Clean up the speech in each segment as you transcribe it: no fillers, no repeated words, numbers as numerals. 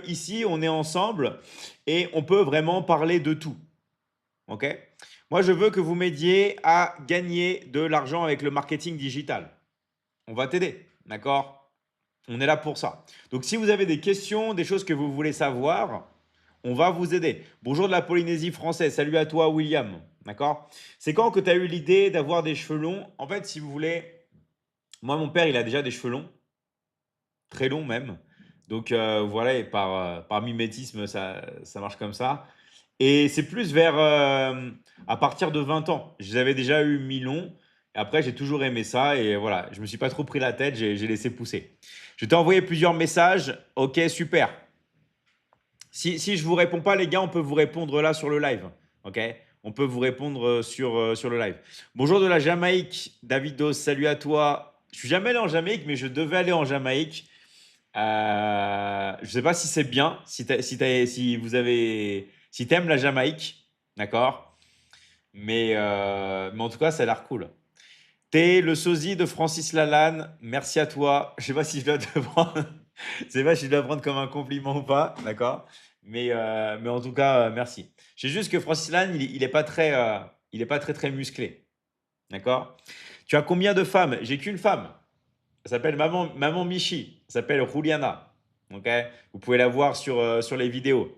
Ici, on est ensemble et on peut vraiment parler de tout. OK? Moi, je veux que vous m'aidiez à gagner de l'argent avec le marketing digital. On va t'aider, d'accord? On est là pour ça. Donc, si vous avez des questions, des choses que vous voulez savoir, on va vous aider. Bonjour de la Polynésie française. Salut à toi, William. D'accord? C'est quand que tu as eu l'idée d'avoir des cheveux longs? En fait, si vous voulez, moi, mon père, il a déjà des cheveux longs, très longs même. Donc, voilà, et par mimétisme, ça marche comme ça. Et c'est plus vers à partir de 20 ans. J'avais déjà eu mi-long. Et après, j'ai toujours aimé ça. Et voilà, je me suis pas trop pris la tête. J'ai laissé pousser. Je t'ai envoyé plusieurs messages. Ok, super. Si je vous réponds pas, les gars, on peut vous répondre là sur le live. Ok? On peut vous répondre sur le live. Bonjour de la Jamaïque, Davidos. Salut à toi. Je suis jamais allé en Jamaïque, mais je devais aller en Jamaïque. Je sais pas si c'est bien, si vous avez, si t'aimes la Jamaïque, d'accord? Mais en tout cas, ça a l'air cool. T'es le sosie de Francis Lalanne. Merci à toi. Je sais pas si je dois te prendre, je sais pas si je dois prendre comme un compliment ou pas, d'accord? Mais en tout cas, merci. Je sais juste que Francis Lalanne, il est pas très, il est pas très très musclé, d'accord? Tu as combien de femmes? J'ai qu'une femme. Elle s'appelle Maman Michi. Elle s'appelle Juliana. Ok. Vous pouvez la voir sur les vidéos.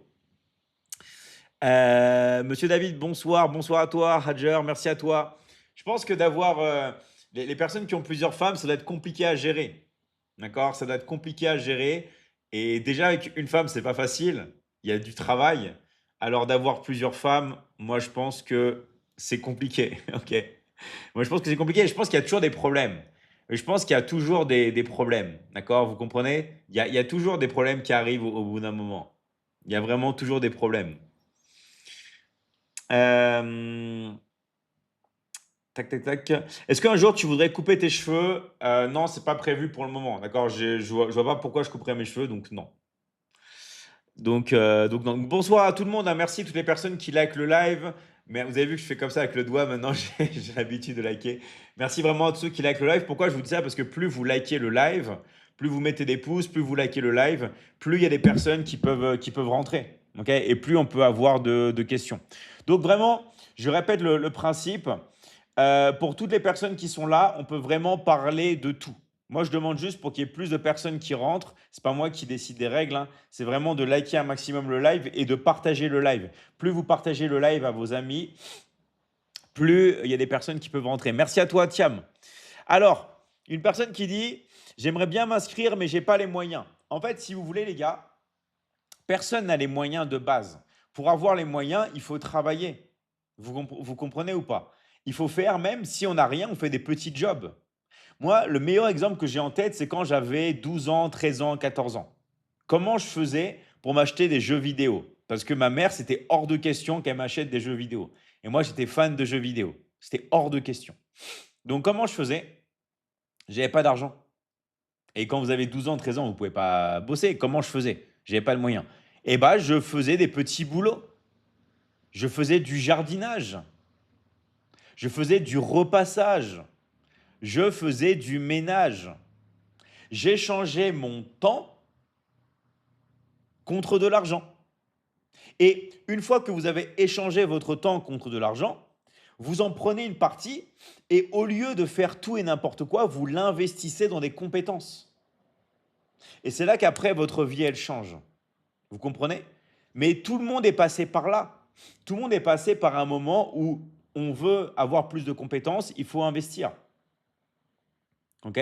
Monsieur David, bonsoir. Bonsoir à toi. Hadjer, merci à toi. Je pense que d'avoir les personnes qui ont plusieurs femmes, ça doit être compliqué à gérer. D'accord? Ça doit être compliqué à gérer. Et déjà, avec une femme, c'est pas facile. Il y a du travail. Alors, d'avoir plusieurs femmes, moi, je pense que c'est compliqué. Ok. Moi, je pense que c'est compliqué. Je pense qu'il y a toujours des problèmes. Je pense qu'il y a toujours des problèmes. D'accord? Vous comprenez? Il y a toujours des problèmes qui arrivent au bout d'un moment. Il y a vraiment toujours des problèmes. Euh, tac, tac, tac. Est-ce qu'un jour tu voudrais couper tes cheveux? Non, c'est pas prévu pour le moment. D'accord? Je vois pas pourquoi je couperais mes cheveux, donc non. Donc, bonsoir à tout le monde, hein. Merci à toutes les personnes qui likent le live. Mais vous avez vu que je fais comme ça avec le doigt, maintenant j'ai l'habitude de liker. Merci vraiment à tous ceux qui likent le live. Pourquoi je vous dis ça? Parce que plus vous likez le live, plus vous mettez des pouces, plus vous likez le live, plus il y a des personnes qui peuvent rentrer. Ok? Et plus on peut avoir de questions. Donc vraiment, je répète le principe. Pour toutes les personnes qui sont là, on peut vraiment parler de tout. Moi, je demande juste pour qu'il y ait plus de personnes qui rentrent. C'est pas moi qui décide des règles, hein. C'est vraiment de liker un maximum le live et de partager le live. Plus vous partagez le live à vos amis, plus il y a des personnes qui peuvent rentrer. Merci à toi, Thiam. Alors, une personne qui dit, j'aimerais bien m'inscrire, mais j'ai pas les moyens. En fait, si vous voulez, les gars, personne n'a les moyens de base. Pour avoir les moyens, il faut travailler. Vous comprenez ou pas? Il faut faire, même si on n'a rien, on fait des petits jobs. Moi, le meilleur exemple que j'ai en tête, c'est quand j'avais 12 ans, 13 ans, 14 ans. Comment je faisais pour m'acheter des jeux vidéo? Parce que ma mère, c'était hors de question qu'elle m'achète des jeux vidéo. Et moi, j'étais fan de jeux vidéo. C'était hors de question. Donc, comment je faisais? J'avais pas d'argent. Et quand vous avez 12 ans, 13 ans, vous ne pouvez pas bosser. Comment je faisais? J'avais pas le moyen. Eh ben, je faisais des petits boulots. Je faisais du jardinage. Je faisais du repassage. Je faisais du ménage. J'échangeais mon temps contre de l'argent. Et une fois que vous avez échangé votre temps contre de l'argent, vous en prenez une partie et au lieu de faire tout et n'importe quoi, vous l'investissez dans des compétences. Et c'est là qu'après, votre vie, elle change. Vous comprenez? Mais tout le monde est passé par là. Tout le monde est passé par un moment où on veut avoir plus de compétences, il faut investir. OK?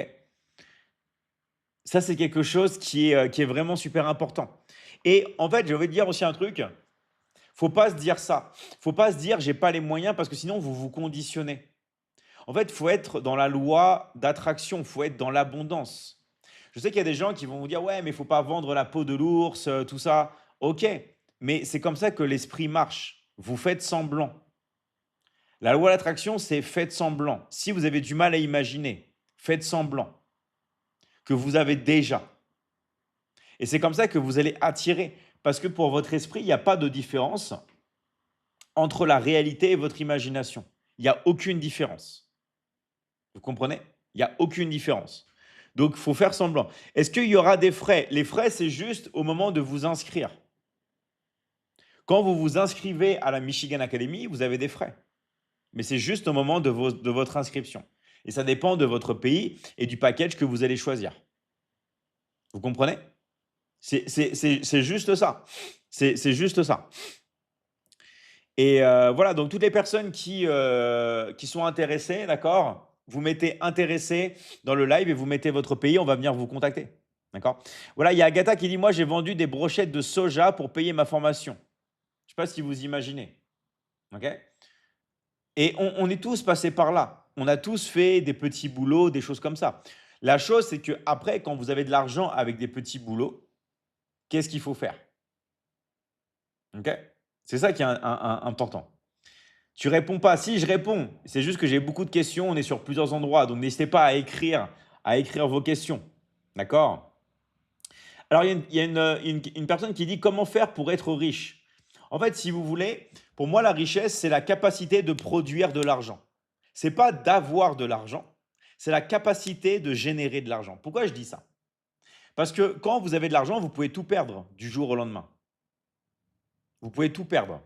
Ça, c'est quelque chose qui est vraiment super important. Et en fait, je vais te dire aussi un truc. Faut pas se dire ça. Faut pas se dire j'ai pas les moyens parce que sinon vous vous conditionnez. En fait, faut être dans la loi d'attraction, faut être dans l'abondance. Je sais qu'il y a des gens qui vont vous dire ouais, mais il faut pas vendre la peau de l'ours, tout ça. OK, mais c'est comme ça que l'esprit marche. Vous faites semblant. La loi d'attraction, c'est faites semblant. Si vous avez du mal à imaginer, faites semblant que vous avez déjà. Et c'est comme ça que vous allez attirer. Parce que pour votre esprit, il n'y a pas de différence entre la réalité et votre imagination. Il n'y a aucune différence. Vous comprenez? Il n'y a aucune différence. Donc, il faut faire semblant. Est-ce qu'il y aura des frais? Les frais, c'est juste au moment de vous inscrire. Quand vous vous inscrivez à la Michigan Academy, vous avez des frais. Mais c'est juste au moment de votre inscription. Et ça dépend de votre pays et du package que vous allez choisir. Vous comprenez? C'est juste ça. C'est juste ça. Et voilà, donc toutes les personnes qui sont intéressées, d'accord? Vous mettez intéressé dans le live et vous mettez votre pays, on va venir vous contacter. D'accord? Voilà, il y a Agatha qui dit, moi j'ai vendu des brochettes de soja pour payer ma formation. Je ne sais pas si vous imaginez. OK? Et on est tous passés par là. On a tous fait des petits boulots, des choses comme ça. La chose, c'est que après, quand vous avez de l'argent avec des petits boulots, qu'est-ce qu'il faut faire? OK? C'est ça qui est important. Tu réponds pas. Si, je réponds. C'est juste que j'ai beaucoup de questions. On est sur plusieurs endroits. Donc, n'hésitez pas à écrire vos questions. D'accord? Alors, il y a une personne qui dit comment faire pour être riche. En fait, si vous voulez, pour moi, la richesse, c'est la capacité de produire de l'argent. C'est pas d'avoir de l'argent, c'est la capacité de générer de l'argent. Pourquoi je dis ça? Parce que quand vous avez de l'argent, vous pouvez tout perdre du jour au lendemain. Vous pouvez tout perdre.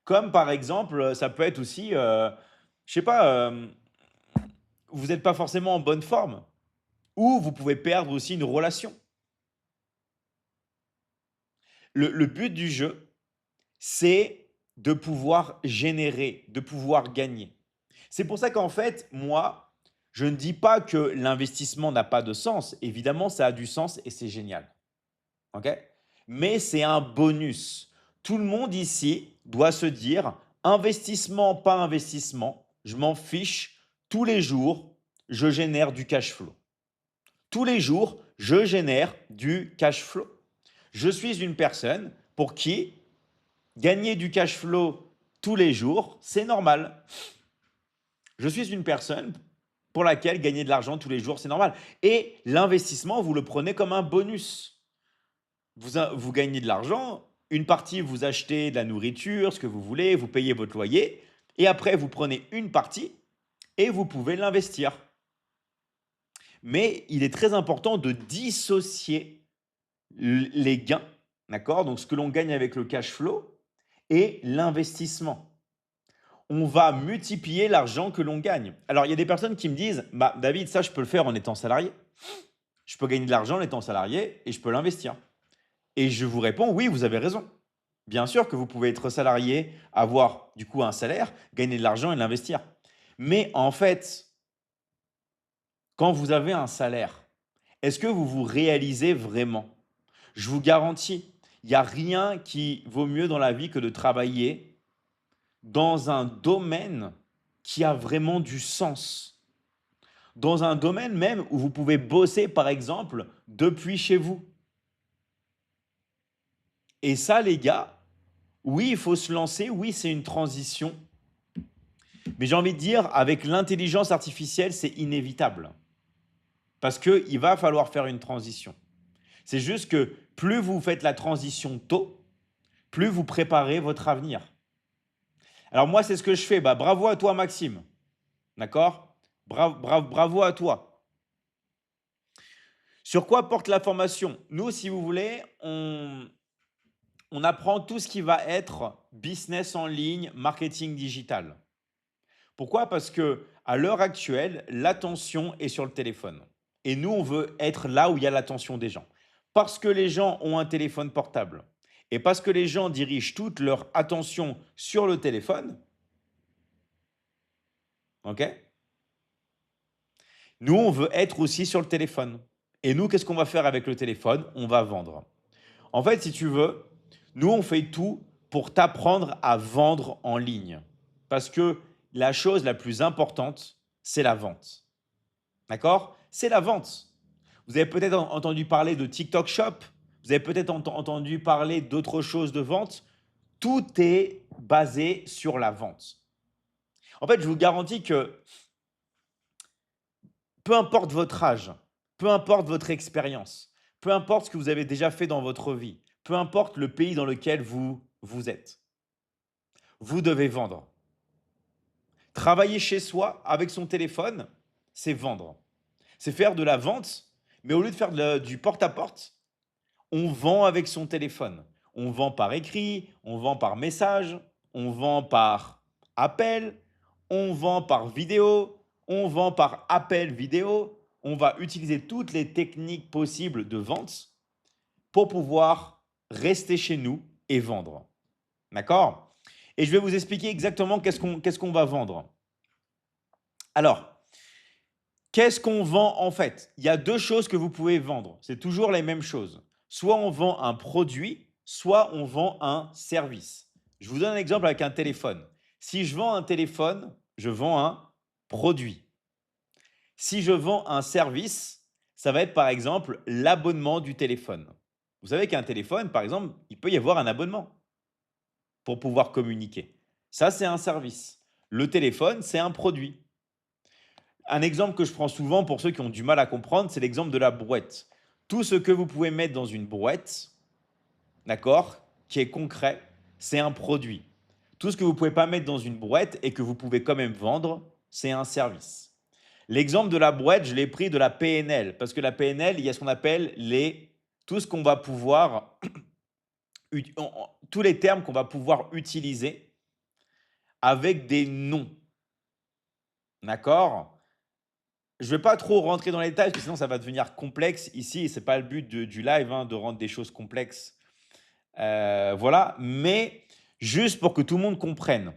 Comme par exemple, ça peut être aussi, je sais pas, vous n'êtes pas forcément en bonne forme. Ou vous pouvez perdre aussi une relation. Le but du jeu, c'est de pouvoir générer, de pouvoir gagner. C'est pour ça qu'en fait, moi, je ne dis pas que l'investissement n'a pas de sens. Évidemment, ça a du sens et c'est génial. OK? Mais c'est un bonus. Tout le monde ici doit se dire investissement, pas investissement, je m'en fiche. Tous les jours, je génère du cash flow. Tous les jours, je génère du cash flow. Je suis une personne pour qui gagner du cash flow tous les jours, c'est normal. Je suis une personne pour laquelle gagner de l'argent tous les jours, c'est normal. Et l'investissement, vous le prenez comme un bonus. Vous gagnez de l'argent, une partie, vous achetez de la nourriture, ce que vous voulez, vous payez votre loyer, et après, vous prenez une partie et vous pouvez l'investir. Mais il est très important de dissocier les gains, d'accord? Donc, ce que l'on gagne avec le cash flow et l'investissement. On va multiplier l'argent que l'on gagne. Alors, il y a des personnes qui me disent, bah, David, ça, je peux le faire en étant salarié. Je peux gagner de l'argent en étant salarié et je peux l'investir. Et je vous réponds, oui, vous avez raison. Bien sûr que vous pouvez être salarié, avoir du coup un salaire, gagner de l'argent et l'investir. Mais en fait, quand vous avez un salaire, est-ce que vous vous réalisez vraiment? Je vous garantis, il n'y a rien qui vaut mieux dans la vie que de travailler dans un domaine qui a vraiment du sens. Dans un domaine même où vous pouvez bosser, par exemple, depuis chez vous. Et ça, les gars, oui, il faut se lancer, oui, c'est une transition. Mais j'ai envie de dire, avec l'intelligence artificielle, c'est inévitable. Parce qu'il va falloir faire une transition. C'est juste que plus vous faites la transition tôt, plus vous préparez votre avenir. Alors moi, c'est ce que je fais. Bah, bravo à toi, Maxime. D'accord? Bravo à toi. Sur quoi porte la formation? Nous, si vous voulez, on apprend tout ce qui va être business en ligne, marketing digital. Pourquoi? Parce que à l'heure actuelle, l'attention est sur le téléphone. Et nous, on veut être là où il y a l'attention des gens. Parce que les gens ont un téléphone portable et parce que les gens dirigent toute leur attention sur le téléphone, ok? Nous, on veut être aussi sur le téléphone. Et nous, qu'est-ce qu'on va faire avec le téléphone? On va vendre. En fait, si tu veux, nous, on fait tout pour t'apprendre à vendre en ligne. Parce que la chose la plus importante, c'est la vente. D'accord? C'est la vente. Vous avez peut-être entendu parler de TikTok Shop. Vous avez peut-être entendu parler d'autres choses de vente. Tout est basé sur la vente. En fait, je vous garantis que peu importe votre âge, peu importe votre expérience, peu importe ce que vous avez déjà fait dans votre vie, peu importe le pays dans lequel vous êtes, vous devez vendre. Travailler chez soi avec son téléphone, c'est vendre. C'est faire de la vente, Mais au lieu de faire du porte-à-porte, on vend avec son téléphone. On vend par écrit, on vend par message, on vend par appel, on vend par vidéo, on vend par appel vidéo. On va utiliser toutes les techniques possibles de vente pour pouvoir rester chez nous et vendre. D'accord? Et je vais vous expliquer exactement qu'est-ce qu'on va vendre. Alors, qu'est-ce qu'on vend en fait? Il y a deux choses que vous pouvez vendre. C'est toujours les mêmes choses. Soit on vend un produit, soit on vend un service. Je vous donne un exemple avec un téléphone. Si je vends un téléphone, je vends un produit. Si je vends un service, ça va être par exemple l'abonnement du téléphone. Vous savez qu'un téléphone, par exemple, il peut y avoir un abonnement pour pouvoir communiquer. Ça, c'est un service. Le téléphone, c'est un produit. Un exemple que je prends souvent pour ceux qui ont du mal à comprendre, c'est l'exemple de la brouette. Tout ce que vous pouvez mettre dans une brouette, d'accord, qui est concret, c'est un produit. Tout ce que vous ne pouvez pas mettre dans une brouette et que vous pouvez quand même vendre, c'est un service. L'exemple de la brouette, je l'ai pris de la PNL, parce que la PNL, il y a ce qu'on appelle tout ce qu'on va pouvoir, tous les termes qu'on va pouvoir utiliser avec des noms. D'accord? Je ne vais pas trop rentrer dans les détails, parce que sinon ça va devenir complexe ici. Ce n'est pas le but du live, hein, de rendre des choses complexes. Voilà, mais juste pour que tout le monde comprenne.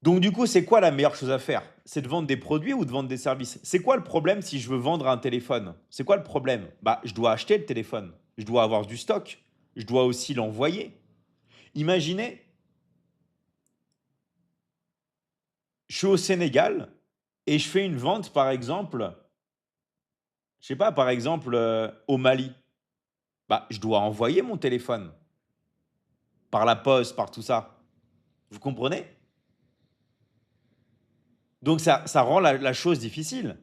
Donc du coup, c'est quoi la meilleure chose à faire? C'est de vendre des produits ou de vendre des services? C'est quoi le problème si je veux vendre un téléphone? C'est quoi le problème? Bah, je dois acheter le téléphone. Je dois avoir du stock. Je dois aussi l'envoyer. Imaginez, je suis au Sénégal et je fais une vente, par exemple, je sais pas, par exemple, au Mali. Bah, je dois envoyer mon téléphone par la poste, par tout ça. Vous comprenez? Donc ça rend la chose difficile.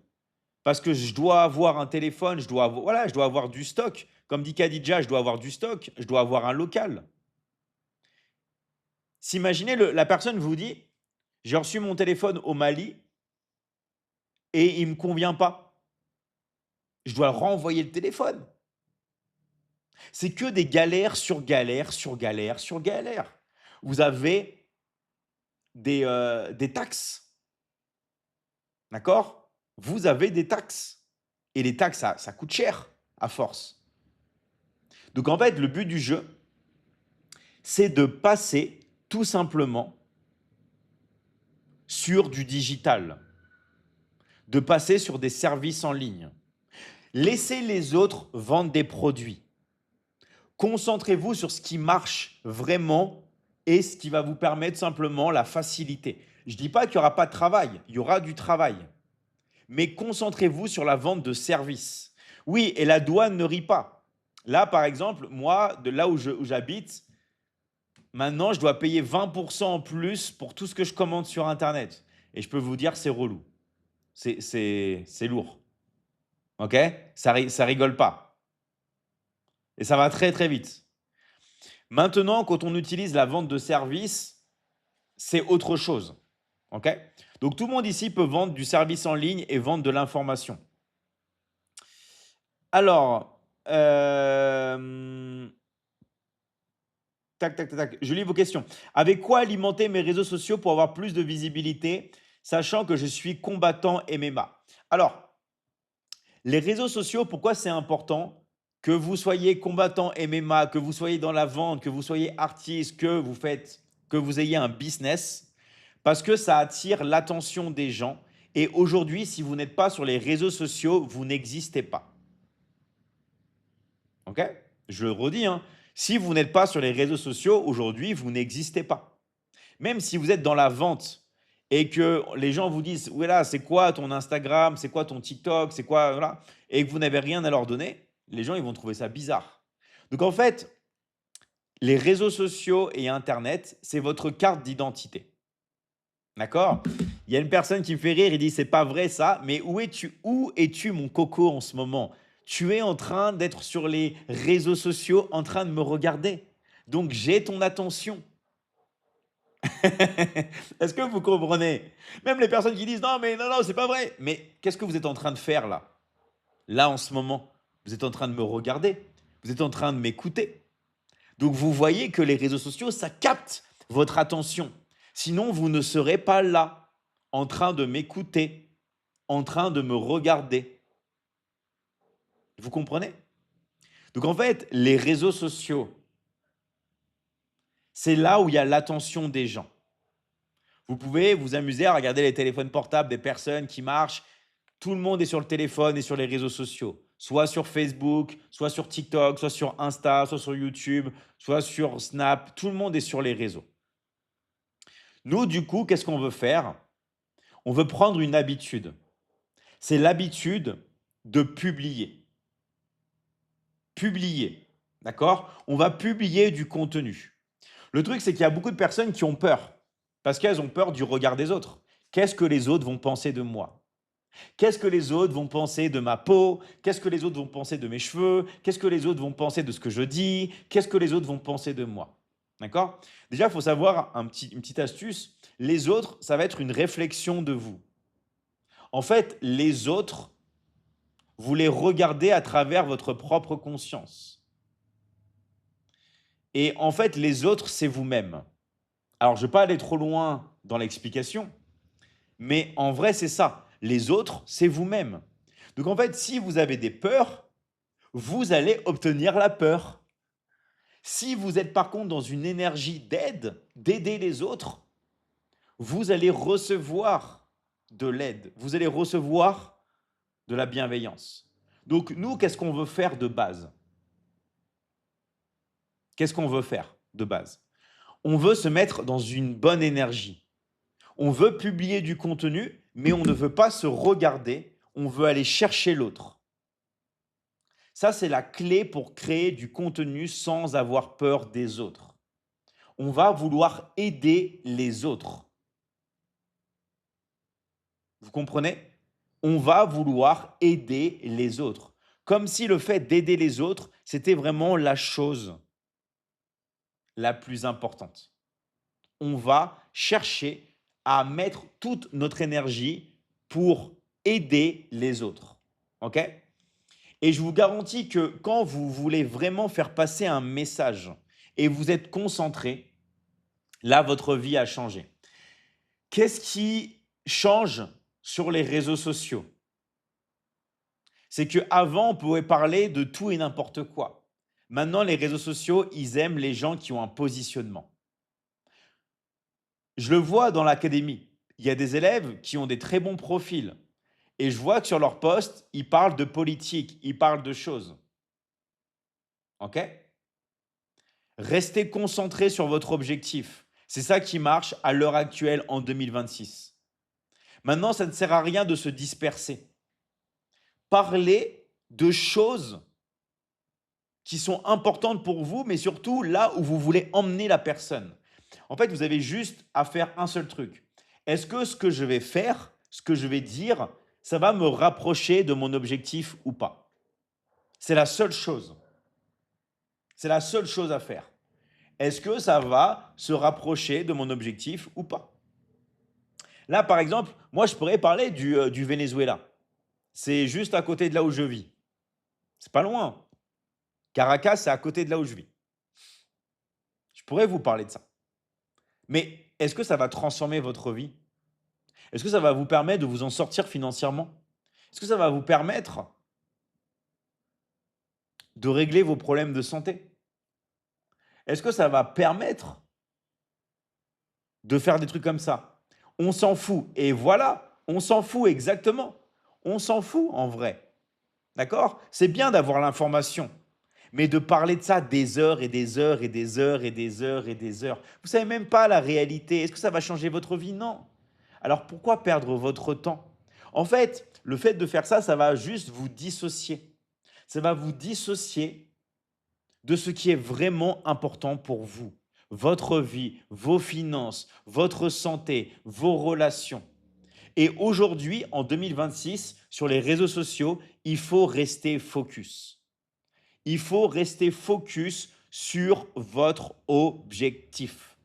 Parce que je dois avoir un téléphone, voilà, je dois avoir du stock. Comme dit Khadija, je dois avoir du stock, je dois avoir un local. S'imaginez, la personne vous dit, j'ai reçu mon téléphone au Mali et il ne me convient pas. Je dois renvoyer le téléphone. C'est que des galères sur galères sur galères sur galères. Vous avez des taxes, d'accord? Vous avez des taxes. Et les taxes, ça coûte cher à force. Donc en fait, le but du jeu, c'est de passer tout simplement sur du digital, de passer sur des services en ligne. Laissez les autres vendre des produits. Concentrez-vous sur ce qui marche vraiment et ce qui va vous permettre simplement la facilité. Je ne dis pas qu'il n'y aura pas de travail, il y aura du travail. Mais concentrez-vous sur la vente de services. Oui, et la douane ne rit pas. Là, par exemple, moi, de là où j'habite, maintenant, je dois payer 20% en plus pour tout ce que je commande sur Internet. Et je peux vous dire, c'est relou. C'est lourd. OK? Ça rigole pas. Et ça va très, très vite. Maintenant, quand on utilise la vente de services, c'est autre chose. OK? Donc, tout le monde ici peut vendre du service en ligne et vendre de l'information. Alors, tac, tac, tac, tac. Je lis vos questions. Avec quoi alimenter mes réseaux sociaux pour avoir plus de visibilité, sachant que je suis combattant MMA? Alors, les réseaux sociaux, pourquoi c'est important? Que vous soyez combattant MMA, que vous soyez dans la vente, que vous soyez artiste, que vous ayez un business, parce que ça attire l'attention des gens. Et aujourd'hui, si vous n'êtes pas sur les réseaux sociaux, vous n'existez pas. OK? Je le redis, hein. Si vous n'êtes pas sur les réseaux sociaux, aujourd'hui, vous n'existez pas. Même si vous êtes dans la vente et que les gens vous disent, voilà, c'est quoi ton Instagram, c'est quoi ton TikTok, c'est quoi, voilà, et que vous n'avez rien à leur donner, les gens, ils vont trouver ça bizarre. Donc en fait, les réseaux sociaux et Internet, c'est votre carte d'identité. D'accord? Il y a une personne qui me fait rire, il dit, c'est pas vrai ça, mais où es-tu mon coco en ce moment? Tu es en train d'être sur les réseaux sociaux, en train de me regarder. Donc j'ai ton attention. Est-ce que vous comprenez? Même les personnes qui disent non, mais non, non, c'est pas vrai. Mais qu'est-ce que vous êtes en train de faire là? Là, en ce moment? Vous êtes en train de me regarder. Vous êtes en train de m'écouter. Donc vous voyez que les réseaux sociaux, ça capte votre attention. Sinon, vous ne serez pas là, en train de m'écouter, en train de me regarder. Vous comprenez? Donc en fait, les réseaux sociaux, c'est là où il y a l'attention des gens. Vous pouvez vous amuser à regarder les téléphones portables des personnes qui marchent. Tout le monde est sur le téléphone et sur les réseaux sociaux, soit sur Facebook, soit sur TikTok, soit sur Insta, soit sur YouTube, soit sur Snap. Tout le monde est sur les réseaux. Nous, du coup, qu'est-ce qu'on veut faire? On veut prendre une habitude. C'est l'habitude de publier. Publier, d'accord? On va publier du contenu. Le truc, c'est qu'il y a beaucoup de personnes qui ont peur parce qu'elles ont peur du regard des autres. Qu'est-ce que les autres vont penser de moi? Qu'est-ce que les autres vont penser de ma peau? Qu'est-ce que les autres vont penser de mes cheveux? Qu'est-ce que les autres vont penser de ce que je dis? Qu'est-ce que les autres vont penser de moi? D'accord? Déjà, il faut savoir une petite astuce. Les autres, ça va être une réflexion de vous. En fait, les autres, vous les regardez à travers votre propre conscience. Et en fait, les autres, c'est vous-même. Alors, je ne vais pas aller trop loin dans l'explication, mais en vrai, c'est ça. Les autres, c'est vous-même. Donc, en fait, si vous avez des peurs, vous allez obtenir la peur. Si vous êtes par contre dans une énergie d'aide, d'aider les autres, vous allez recevoir de l'aide. Vous allez recevoir de la bienveillance. Donc, nous, qu'est-ce qu'on veut faire de base? Qu'est-ce qu'on veut faire de base? On veut se mettre dans une bonne énergie. On veut publier du contenu, mais on ne veut pas se regarder, on veut aller chercher l'autre. Ça, c'est la clé pour créer du contenu sans avoir peur des autres. On va vouloir aider les autres. Vous comprenez? On va vouloir aider les autres. Comme si le fait d'aider les autres, c'était vraiment la chose la plus importante. On va chercher à mettre toute notre énergie pour aider les autres. OK? Et je vous garantis que quand vous voulez vraiment faire passer un message et vous êtes concentré, là, votre vie a changé. Qu'est-ce qui change sur les réseaux sociaux? C'est qu'avant, on pouvait parler de tout et n'importe quoi. Maintenant, les réseaux sociaux, ils aiment les gens qui ont un positionnement. Je le vois dans l'académie. Il y a des élèves qui ont des très bons profils. Et je vois que sur leur poste, ils parlent de politique, ils parlent de choses. OK? Restez concentré sur votre objectif. C'est ça qui marche à l'heure actuelle en 2026. Maintenant, ça ne sert à rien de se disperser. Parlez de choses qui sont importantes pour vous, mais surtout là où vous voulez emmener la personne. En fait, vous avez juste à faire un seul truc. Est-ce que ce que je vais faire, ce que je vais dire, ça va me rapprocher de mon objectif ou pas? C'est la seule chose. C'est la seule chose à faire. Est-ce que ça va se rapprocher de mon objectif ou pas? Là, par exemple, moi, je pourrais parler du Venezuela. C'est juste à côté de là où je vis. C'est pas loin. Caracas, c'est à côté de là où je vis. Je pourrais vous parler de ça. Mais est-ce que ça va transformer votre vie? Est-ce que ça va vous permettre de vous en sortir financièrement? Est-ce que ça va vous permettre de régler vos problèmes de santé? Est-ce que ça va permettre de faire des trucs comme ça? On s'en fout. Et voilà, on s'en fout exactement. On s'en fout en vrai. D'accord? C'est bien d'avoir l'information. Mais de parler de ça des heures et des heures et des heures et des heures et des heures. Vous ne savez même pas la réalité. Est-ce que ça va changer votre vie? Non. Alors pourquoi perdre votre temps? En fait, le fait de faire ça, ça va juste vous dissocier. Ça va vous dissocier de ce qui est vraiment important pour vous. Votre vie, vos finances, votre santé, vos relations. Et aujourd'hui, en 2026, sur les réseaux sociaux, il faut rester focus. Il faut rester focus sur votre objectif.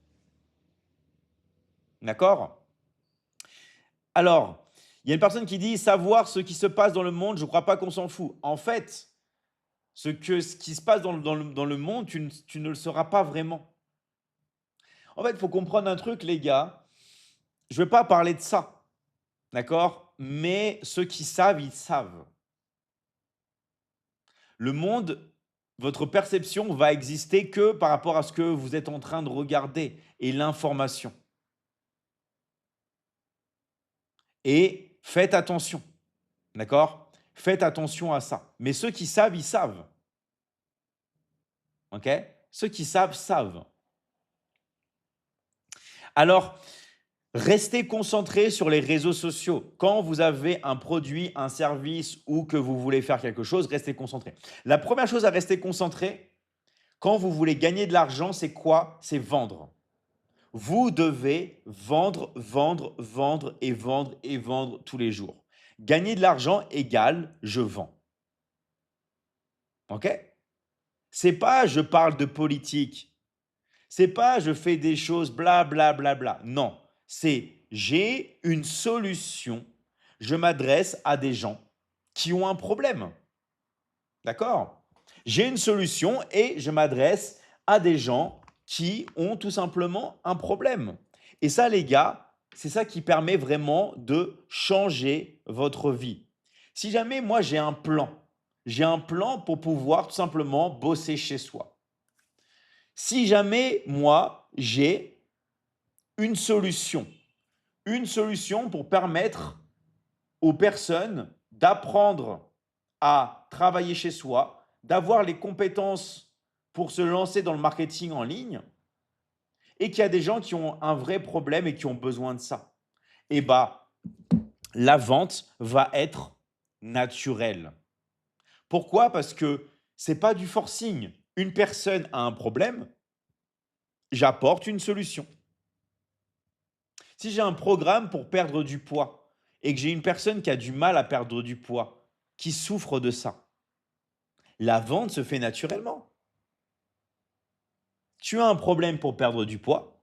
D'accord? Alors, il y a une personne qui dit savoir ce qui se passe dans le monde, je ne crois pas qu'on s'en fout. En fait, Ce qui se passe dans le monde, tu ne le sauras pas vraiment. En fait, il faut comprendre un truc, les gars. Je ne vais pas parler de ça, d'accord? Mais ceux qui savent, ils savent. Le monde, votre perception va exister que par rapport à ce que vous êtes en train de regarder et l'information. Et faites attention, d'accord? Faites attention à ça. Mais ceux qui savent, ils savent. OK? Ceux qui savent, savent. Alors, restez concentré sur les réseaux sociaux. Quand vous avez un produit, un service ou que vous voulez faire quelque chose, restez concentré. La première chose à rester concentré, quand vous voulez gagner de l'argent, c'est quoi? C'est vendre. Vous devez vendre, vendre, vendre et vendre et vendre tous les jours. Gagner de l'argent égale je vends. OK? C'est pas je parle de politique. C'est pas je fais des choses bla bla bla bla. Non, c'est j'ai une solution. Je m'adresse à des gens qui ont un problème. D'accord? J'ai une solution et je m'adresse à des gens qui ont tout simplement un problème. Et ça, les gars, c'est ça qui permet vraiment de changer votre vie. Si jamais moi j'ai un plan pour pouvoir tout simplement bosser chez soi. Si jamais moi j'ai une solution pour permettre aux personnes d'apprendre à travailler chez soi, d'avoir les compétences pour se lancer dans le marketing en ligne et qu'il y a des gens qui ont un vrai problème et qui ont besoin de ça. Et bah, la vente va être naturelle. Pourquoi? Parce que c'est pas du forcing. Une personne a un problème, j'apporte une solution. Si j'ai un programme pour perdre du poids et que j'ai une personne qui a du mal à perdre du poids, qui souffre de ça, la vente se fait naturellement. Tu as un problème pour perdre du poids,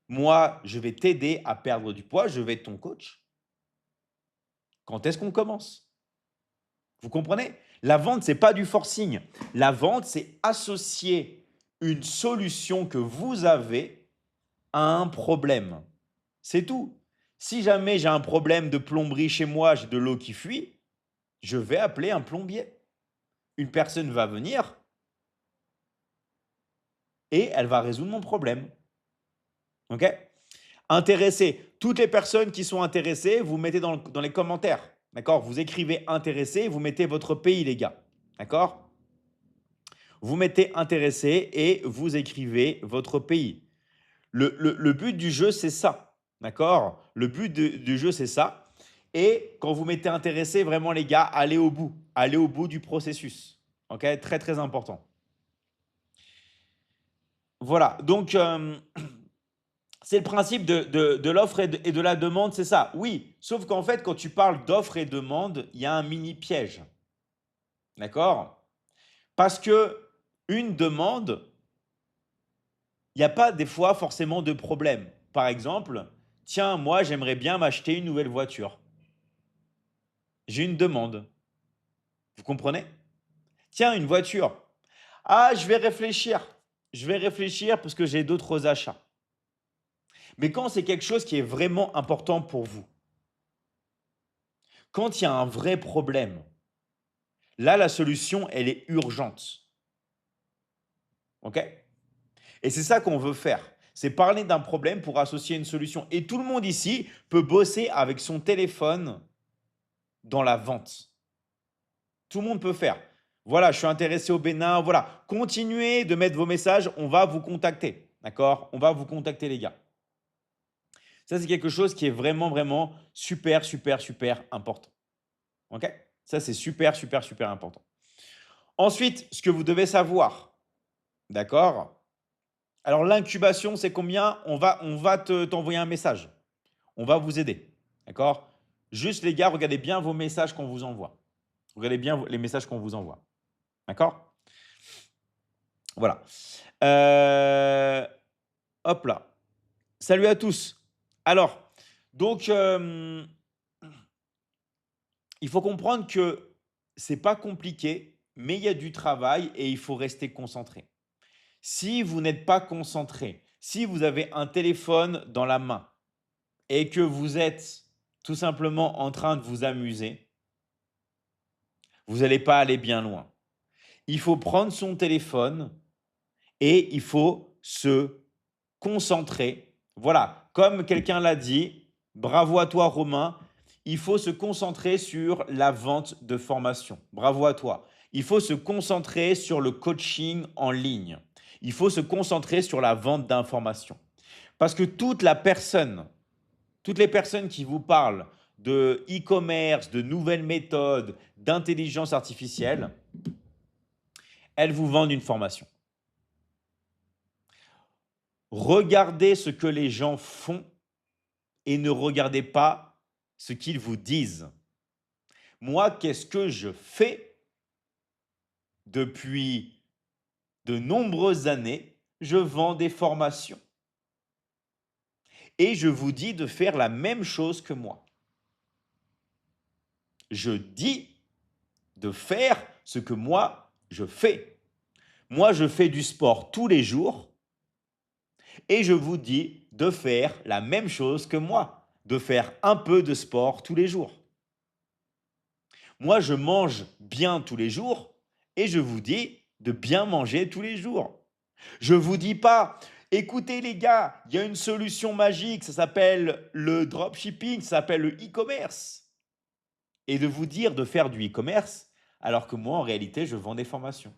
moi, je vais t'aider à perdre du poids, je vais être ton coach. Quand est-ce qu'on commence? Vous comprenez? La vente, c'est pas du forcing. La vente, c'est associer une solution que vous avez à un problème. C'est tout. Si jamais j'ai un problème de plomberie chez moi, j'ai de l'eau qui fuit, je vais appeler un plombier. Une personne va venir et elle va résoudre mon problème. OK? Intéressé. Toutes les personnes qui sont intéressées, vous mettez dans les commentaires. D'accord? Vous écrivez intéressé, vous mettez votre pays, les gars. D'accord? Vous mettez intéressé et vous écrivez votre pays. Le but du jeu, c'est ça. D'accord? Le but du jeu, c'est ça. Et quand vous mettez intéressé, vraiment, les gars, allez au bout. Allez au bout du processus. OK? Très, très important. Voilà. Donc, c'est le principe de l'offre et de la demande, c'est ça. Oui, sauf qu'en fait, quand tu parles d'offre et demande, il y a un mini piège. D'accord? Parce que une demande, il n'y a pas des fois forcément de problème. Par exemple, tiens, moi, j'aimerais bien m'acheter une nouvelle voiture. J'ai une demande. Vous comprenez? Tiens, une voiture. Ah, je vais réfléchir. Je vais réfléchir parce que j'ai d'autres achats. Mais quand c'est quelque chose qui est vraiment important pour vous, quand il y a un vrai problème, là, la solution, elle est urgente. OK? Et c'est ça qu'on veut faire. C'est parler d'un problème pour associer une solution. Et tout le monde ici peut bosser avec son téléphone dans la vente. Tout le monde peut faire. Voilà, je suis intéressé au Bénin. Voilà, continuez de mettre vos messages. On va vous contacter. D'accord? On va vous contacter, les gars. Ça, c'est quelque chose qui est vraiment, vraiment super, super, super important. OK? Ça, c'est super, super, super important. Ensuite, ce que vous devez savoir, d'accord? Alors, l'incubation, c'est combien? On va t'envoyer un message. On va vous aider. D'accord? Juste, les gars, regardez bien vos messages qu'on vous envoie. Regardez bien les messages qu'on vous envoie. D'accord? Voilà. Euh, hop là. Salut à tous. Alors, donc, il faut comprendre que c'est pas compliqué mais il y a du travail et il faut rester concentré. Si vous n'êtes pas concentré, si vous avez un téléphone dans la main et que vous êtes tout simplement en train de vous amuser, vous n'allez pas aller bien loin. Il faut prendre son téléphone et il faut se concentrer. Voilà, comme quelqu'un l'a dit, bravo à toi Romain, il faut se concentrer sur la vente de formation. Bravo à toi. Il faut se concentrer sur le coaching en ligne. Il faut se concentrer sur la vente d'informations. Parce que toutes les personnes qui vous parlent de e-commerce, de nouvelles méthodes, d'intelligence artificielle, elles vous vendent une formation. Regardez ce que les gens font et ne regardez pas ce qu'ils vous disent. Moi, qu'est-ce que je fais depuis de nombreuses années? Je vends des formations. Et je vous dis de faire la même chose que moi. Je dis de faire ce que moi, je fais. Moi, je fais du sport tous les jours et je vous dis de faire la même chose que moi, de faire un peu de sport tous les jours. Moi, je mange bien tous les jours et je vous dis de bien manger tous les jours. Je ne vous dis pas, écoutez les gars, il y a une solution magique, ça s'appelle le dropshipping, ça s'appelle le e-commerce. Et de vous dire de faire du e-commerce alors que moi, en réalité, je vends des formations.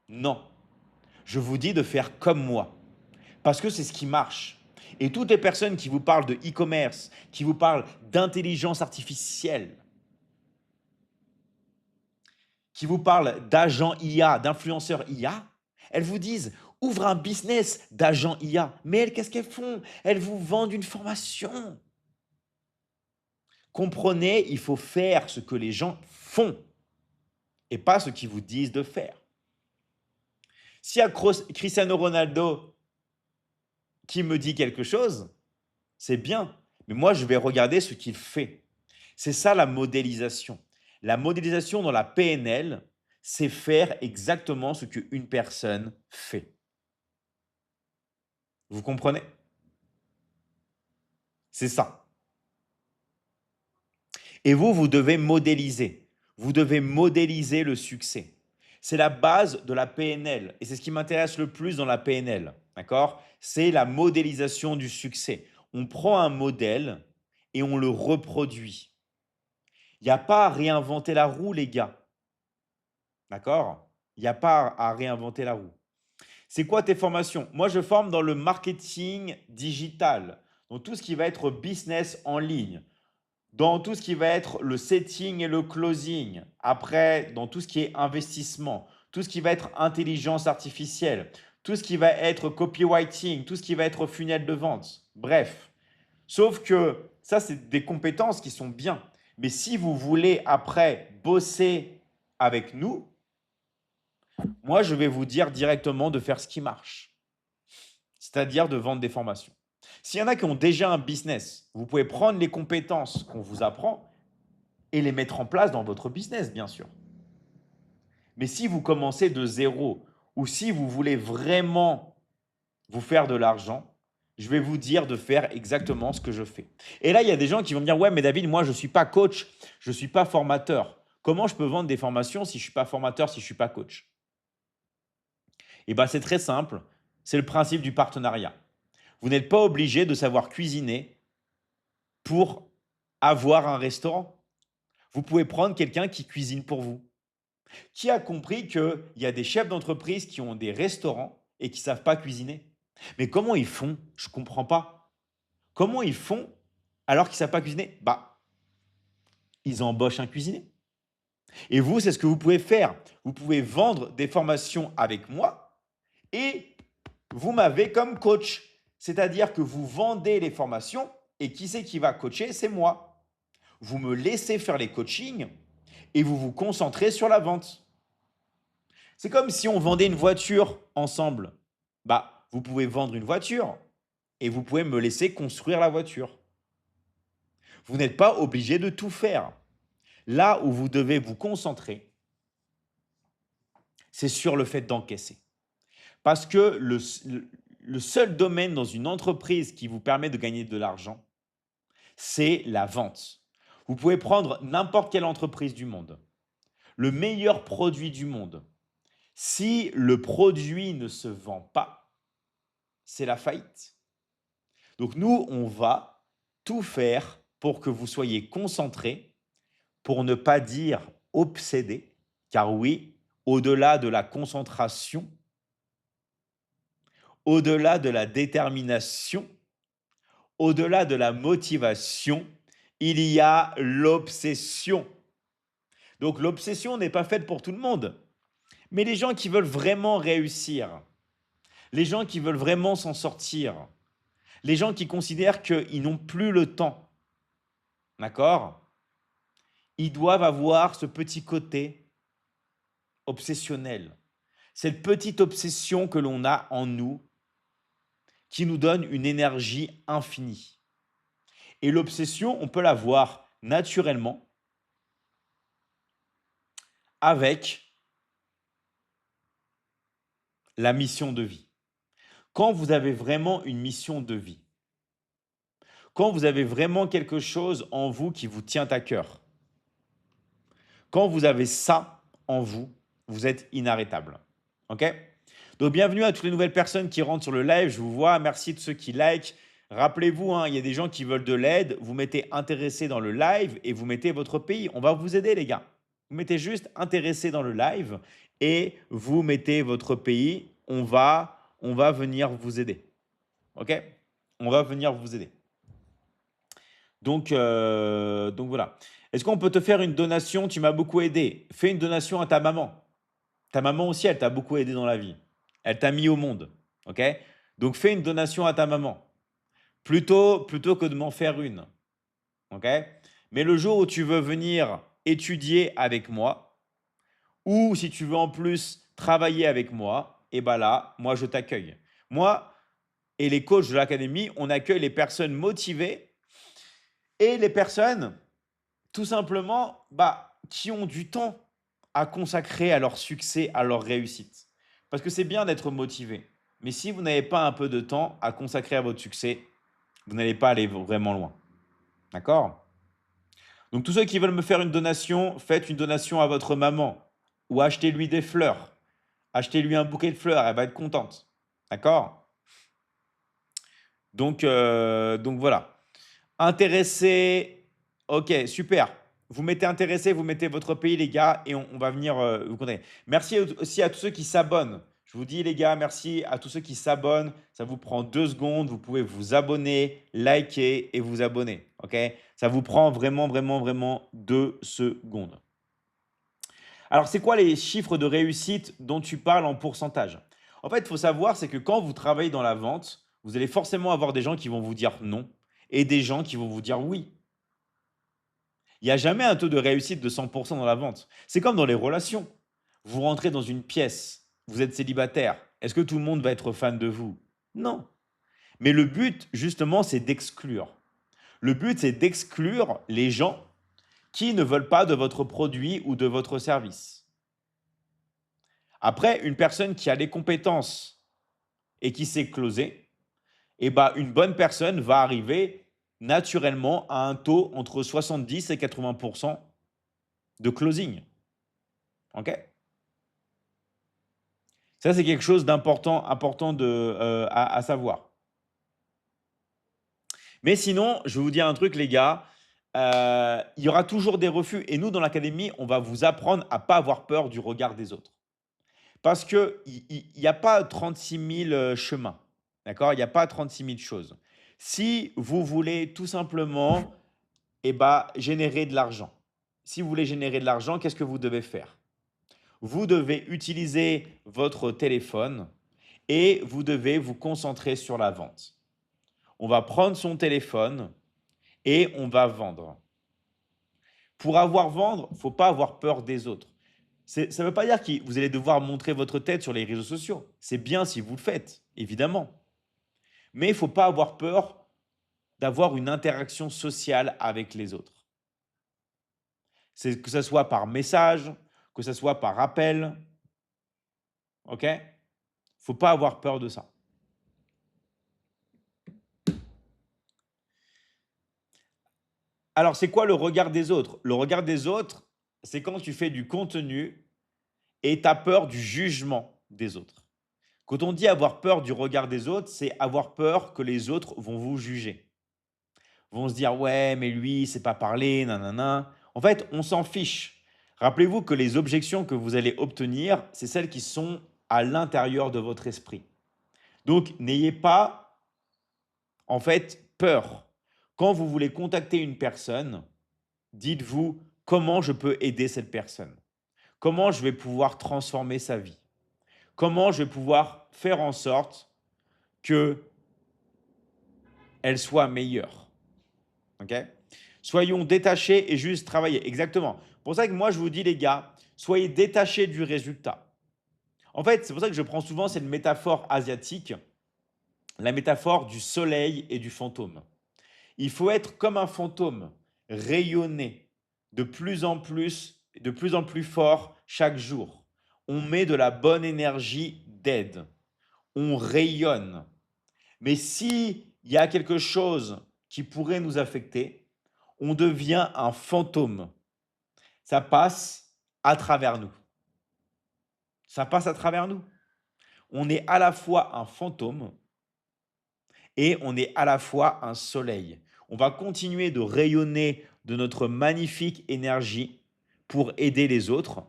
Non, je vous dis de faire comme moi parce que c'est ce qui marche. Et toutes les personnes qui vous parlent de e-commerce, qui vous parlent d'intelligence artificielle, qui vous parlent d'agents IA, d'influenceurs IA, elles vous disent ouvre un business d'agents IA. Mais elles, qu'est-ce qu'elles font? Elles vous vendent une formation. Comprenez, il faut faire ce que les gens font et pas ce qu'ils vous disent de faire. S'il y a Cristiano Ronaldo qui me dit quelque chose, c'est bien, mais moi je vais regarder ce qu'il fait. C'est ça la modélisation. La modélisation dans la PNL, c'est faire exactement ce qu'une personne fait. Vous comprenez? C'est ça. Et vous devez modéliser. Vous devez modéliser le succès. C'est la base de la PNL et c'est ce qui m'intéresse le plus dans la PNL. D'accord? C'est la modélisation du succès. On prend un modèle et on le reproduit. Il n'y a pas à réinventer la roue, les gars. D'accord? Il n'y a pas à réinventer la roue. C'est quoi tes formations? Moi, je forme dans le marketing digital, donc tout ce qui va être business en ligne, dans tout ce qui va être le setting et le closing, après, dans tout ce qui est investissement, tout ce qui va être intelligence artificielle, tout ce qui va être copywriting, tout ce qui va être funnel de vente. Bref, sauf que ça, c'est des compétences qui sont bien. Mais si vous voulez après bosser avec nous, moi, je vais vous dire directement de faire ce qui marche, c'est-à-dire de vendre des formations. S'il y en a qui ont déjà un business, vous pouvez prendre les compétences qu'on vous apprend et les mettre en place dans votre business, bien sûr. Mais si vous commencez de zéro ou si vous voulez vraiment vous faire de l'argent, je vais vous dire de faire exactement ce que je fais. Et là, il y a des gens qui vont me dire, ouais, mais David, moi, je ne suis pas coach, je ne suis pas formateur. Comment je peux vendre des formations si je ne suis pas formateur, si je ne suis pas coach? Eh bien, c'est très simple. C'est le principe du partenariat. Vous n'êtes pas obligé de savoir cuisiner pour avoir un restaurant. Vous pouvez prendre quelqu'un qui cuisine pour vous. Qui a compris qu'il y a des chefs d'entreprise qui ont des restaurants et qui ne savent pas cuisiner? Mais comment ils font? Je ne comprends pas. Comment ils font alors qu'ils ne savent pas cuisiner? Bah, ils embauchent un cuisinier. Et vous, c'est ce que vous pouvez faire. Vous pouvez vendre des formations avec moi et vous m'avez comme coach. C'est-à-dire que vous vendez les formations et qui c'est qui va coacher? C'est moi. Vous me laissez faire les coachings et vous vous concentrez sur la vente. C'est comme si on vendait une voiture ensemble. Bah, vous pouvez vendre une voiture et vous pouvez me laisser construire la voiture. Vous n'êtes pas obligé de tout faire. Là où vous devez vous concentrer, c'est sur le fait d'encaisser. Parce que le seul domaine dans une entreprise qui vous permet de gagner de l'argent, c'est la vente. Vous pouvez prendre n'importe quelle entreprise du monde, le meilleur produit du monde. Si le produit ne se vend pas, c'est la faillite. Donc nous, on va tout faire pour que vous soyez concentrés, pour ne pas dire obsédés, car oui, au-delà de la concentration, au-delà de la détermination, au-delà de la motivation, il y a l'obsession. Donc l'obsession n'est pas faite pour tout le monde, mais les gens qui veulent vraiment réussir, les gens qui veulent vraiment s'en sortir, les gens qui considèrent qu'ils n'ont plus le temps, d'accord? Ils doivent avoir ce petit côté obsessionnel, cette petite obsession que l'on a en nous qui nous donne une énergie infinie. Et l'obsession, on peut l'avoir naturellement avec la mission de vie. Quand vous avez vraiment une mission de vie, quand vous avez vraiment quelque chose en vous qui vous tient à cœur, quand vous avez ça en vous, vous êtes inarrêtable. OK? Donc, bienvenue à toutes les nouvelles personnes qui rentrent sur le live. Je vous vois. Merci de ceux qui like. Rappelez-vous, hein, il y a des gens qui veulent de l'aide. Vous mettez intéressé dans le live et vous mettez votre pays. On va vous aider, les gars. Vous mettez juste intéressé dans le live et vous mettez votre pays. On va venir vous aider. OK? On va venir vous aider. Donc voilà. Est-ce qu'on peut te faire une donation? Tu m'as beaucoup aidé. Fais une donation à ta maman. Ta maman aussi, elle t'a beaucoup aidé dans la vie. Elle t'a mis au monde. OK? Donc fais une donation à ta maman. Plutôt que de m'en faire une. OK? Mais le jour où tu veux venir étudier avec moi, ou si tu veux en plus travailler avec moi, et ben là, moi je t'accueille. Moi et les coachs de l'académie, on accueille les personnes motivées et les personnes tout simplement qui ont du temps à consacrer à leur succès, à leur réussite. Parce que c'est bien d'être motivé. Mais si vous n'avez pas un peu de temps à consacrer à votre succès, vous n'allez pas aller vraiment loin. D'accord? Donc tous ceux qui veulent me faire une donation, faites une donation à votre maman ou achetez-lui des fleurs. Achetez-lui un bouquet de fleurs, elle va être contente. D'accord? Donc voilà. Intéressé, ok, super. Vous mettez intéressé, vous mettez votre pays, les gars, et on va venir vous contacter. Merci aussi à tous ceux qui s'abonnent. Je vous dis, les gars, merci à tous ceux qui s'abonnent. Ça vous prend 2 secondes. Vous pouvez vous abonner, liker et vous abonner. Ok? Ça vous prend vraiment, vraiment, vraiment 2 secondes. Alors, c'est quoi les chiffres de réussite dont tu parles en pourcentage? En fait, il faut savoir, c'est que quand vous travaillez dans la vente, vous allez forcément avoir des gens qui vont vous dire non et des gens qui vont vous dire oui. Il n'y a jamais un taux de réussite de 100% dans la vente. C'est comme dans les relations. Vous rentrez dans une pièce, vous êtes célibataire. Est-ce que tout le monde va être fan de vous? Non. Mais le but, justement, c'est d'exclure. Le but, c'est d'exclure les gens qui ne veulent pas de votre produit ou de votre service. Après, une personne qui a les compétences et qui sait closer, une bonne personne va arriver naturellement à un taux entre 70 et 80% de closing. OK? Ça, c'est quelque chose d'important à savoir. Mais sinon, je vais vous dire un truc, les gars. Il y aura toujours des refus. Et nous, dans l'académie, on va vous apprendre à ne pas avoir peur du regard des autres. Parce qu'il n'y a pas 36 000 chemins. D'accord? Il n'y a pas 36 000 choses. Si vous voulez tout simplement générer de l'argent, si vous voulez générer de l'argent, qu'est-ce que vous devez faire? Vous devez utiliser votre téléphone et vous devez vous concentrer sur la vente. On va prendre son téléphone et on va vendre. Pour vendre, il ne faut pas avoir peur des autres. Ça ne veut pas dire que vous allez devoir montrer votre tête sur les réseaux sociaux. C'est bien si vous le faites, évidemment. Mais il ne faut pas avoir peur d'avoir une interaction sociale avec les autres. Que ce soit par message, que ce soit par appel, OK? Faut pas avoir peur de ça. Alors, c'est quoi le regard des autres? Le regard des autres, c'est quand tu fais du contenu et tu as peur du jugement des autres. Quand on dit avoir peur du regard des autres, c'est avoir peur que les autres vont vous juger. Vont se dire: «Ouais, mais lui, il sait pas parler, nanana». En fait, on s'en fiche. Rappelez-vous que les objections que vous allez obtenir, c'est celles qui sont à l'intérieur de votre esprit. Donc, n'ayez pas, en fait, peur. Quand vous voulez contacter une personne, dites-vous: «Comment je peux aider cette personne? Comment je vais pouvoir transformer sa vie? Comment je vais pouvoir faire en sorte qu'elle soit meilleure?» OK? Soyons détachés et juste travailler. Exactement. Pour ça que moi, je vous dis, les gars, soyez détachés du résultat. En fait, c'est pour ça que je prends souvent cette métaphore asiatique, la métaphore du soleil et du fantôme. Il faut être comme un fantôme, rayonner de plus en plus fort chaque jour. On met de la bonne énergie d'aide. On rayonne. Mais s'il y a quelque chose qui pourrait nous affecter, on devient un fantôme. Ça passe à travers nous. Ça passe à travers nous. On est à la fois un fantôme et on est à la fois un soleil. On va continuer de rayonner de notre magnifique énergie pour aider les autres.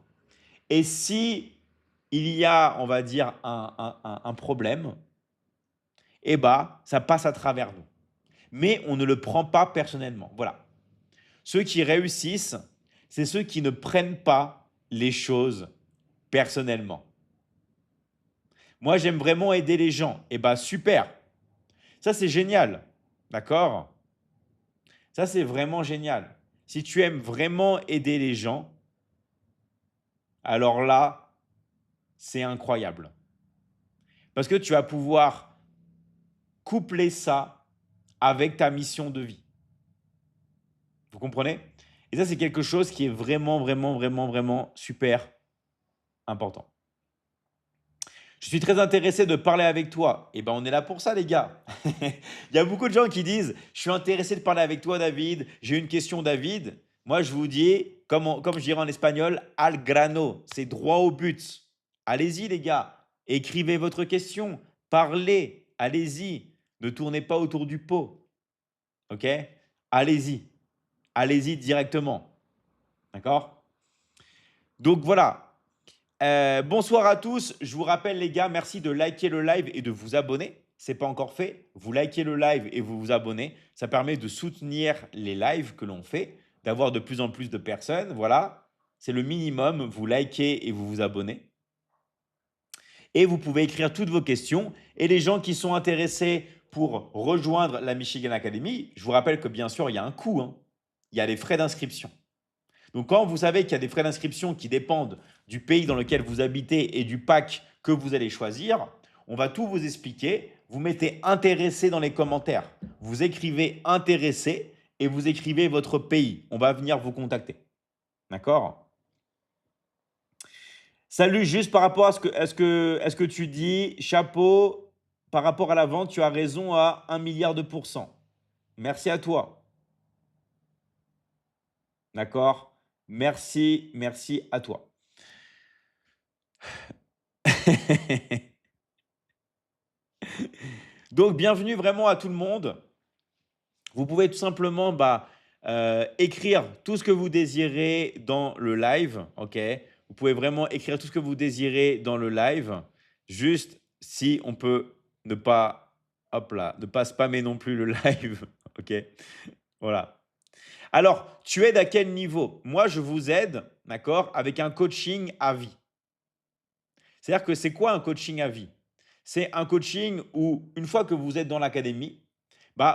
Et si il y a, on va dire, un problème, eh ben, ça passe à travers nous. Mais on ne le prend pas personnellement. Voilà. Ceux qui réussissent, c'est ceux qui ne prennent pas les choses personnellement. Moi, j'aime vraiment aider les gens. Eh bien, super. Ça, c'est génial. D'accord? Ça, c'est vraiment génial. Si tu aimes vraiment aider les gens, alors là, c'est incroyable. Parce que tu vas pouvoir coupler ça avec ta mission de vie. Vous comprenez? Et ça, c'est quelque chose qui est vraiment, vraiment, vraiment, vraiment super important. Je suis très intéressé de parler avec toi. Eh ben, on est là pour ça, les gars. Il y a beaucoup de gens qui disent, je suis intéressé de parler avec toi, David. J'ai une question, David. Moi, je vous dis, comme je dirais en espagnol, al grano. C'est droit au but. Allez-y, les gars. Écrivez votre question. Parlez. Allez-y. Ne tournez pas autour du pot. OK? Allez-y. Allez-y directement. D'accord? Donc voilà. Bonsoir à tous. Je vous rappelle, les gars, merci de liker le live et de vous abonner. Ce n'est pas encore fait. Vous likez le live et vous vous abonnez. Ça permet de soutenir les lives que l'on fait, d'avoir de plus en plus de personnes. Voilà, c'est le minimum. Vous likez et vous vous abonnez. Et vous pouvez écrire toutes vos questions. Et les gens qui sont intéressés pour rejoindre la Michigan Academy, je vous rappelle que bien sûr, il y a un coût, hein. Il y a les frais d'inscription. Donc, quand vous savez qu'il y a des frais d'inscription qui dépendent du pays dans lequel vous habitez et du pack que vous allez choisir, on va tout vous expliquer. Vous mettez intéressé dans les commentaires. Vous écrivez intéressé et vous écrivez votre pays. On va venir vous contacter. D'accord? Salut, juste par rapport à ce que tu dis, chapeau, par rapport à la vente, tu as raison à 1 milliard de pourcents. Merci à toi. D'accord? Merci, merci à toi. Donc, bienvenue vraiment à tout le monde. Vous pouvez tout simplement écrire tout ce que vous désirez dans le live. OK? Vous pouvez vraiment écrire tout ce que vous désirez dans le live. Juste si on peut ne pas, hop là, ne pas spammer non plus le live. OK? Voilà. Alors, tu aides à quel niveau? Moi, je vous aide, d'accord, avec un coaching à vie. C'est-à-dire que c'est quoi un coaching à vie? C'est un coaching où, une fois que vous êtes dans l'académie,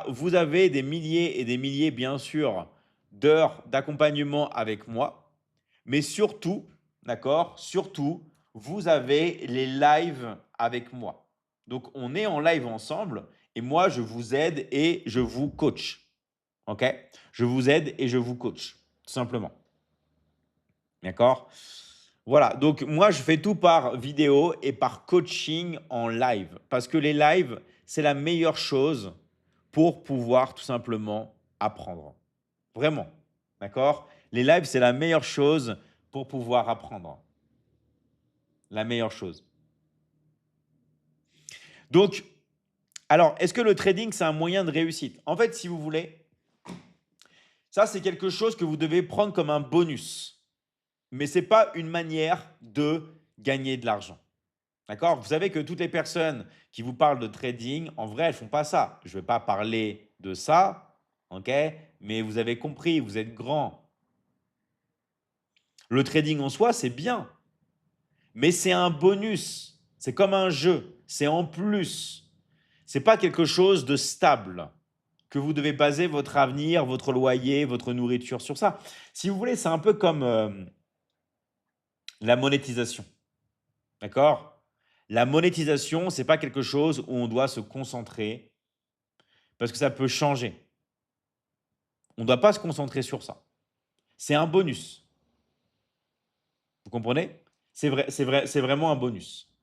vous avez des milliers et des milliers, bien sûr, d'heures d'accompagnement avec moi. Mais surtout, d'accord, surtout, vous avez les lives avec moi. Donc, on est en live ensemble et moi, je vous aide et je vous coach. OK? Je vous aide et je vous coach, tout simplement. D'accord? Voilà, donc moi, je fais tout par vidéo et par coaching en live. Parce que les lives, c'est la meilleure chose pour pouvoir tout simplement apprendre. Vraiment. D'accord? Les lives, c'est la meilleure chose pour pouvoir apprendre. La meilleure chose. Donc, alors, est-ce que le trading, c'est un moyen de réussite? En fait, si vous voulez, ça, c'est quelque chose que vous devez prendre comme un bonus. Mais ce n'est pas une manière de gagner de l'argent. D'accord? Vous savez que toutes les personnes qui vous parlent de trading, en vrai, elles ne font pas ça. Je ne vais pas parler de ça, ok? Mais vous avez compris, vous êtes grand. Le trading en soi, c'est bien, mais c'est un bonus. C'est comme un jeu, c'est en plus. Ce n'est pas quelque chose de stable que vous devez baser votre avenir, votre loyer, votre nourriture sur ça. Si vous voulez, c'est un peu comme la monétisation. D'accord? La monétisation, ce n'est pas quelque chose où on doit se concentrer parce que ça peut changer. On ne doit pas se concentrer sur ça. C'est un bonus. Vous comprenez? C'est c'est vraiment un bonus.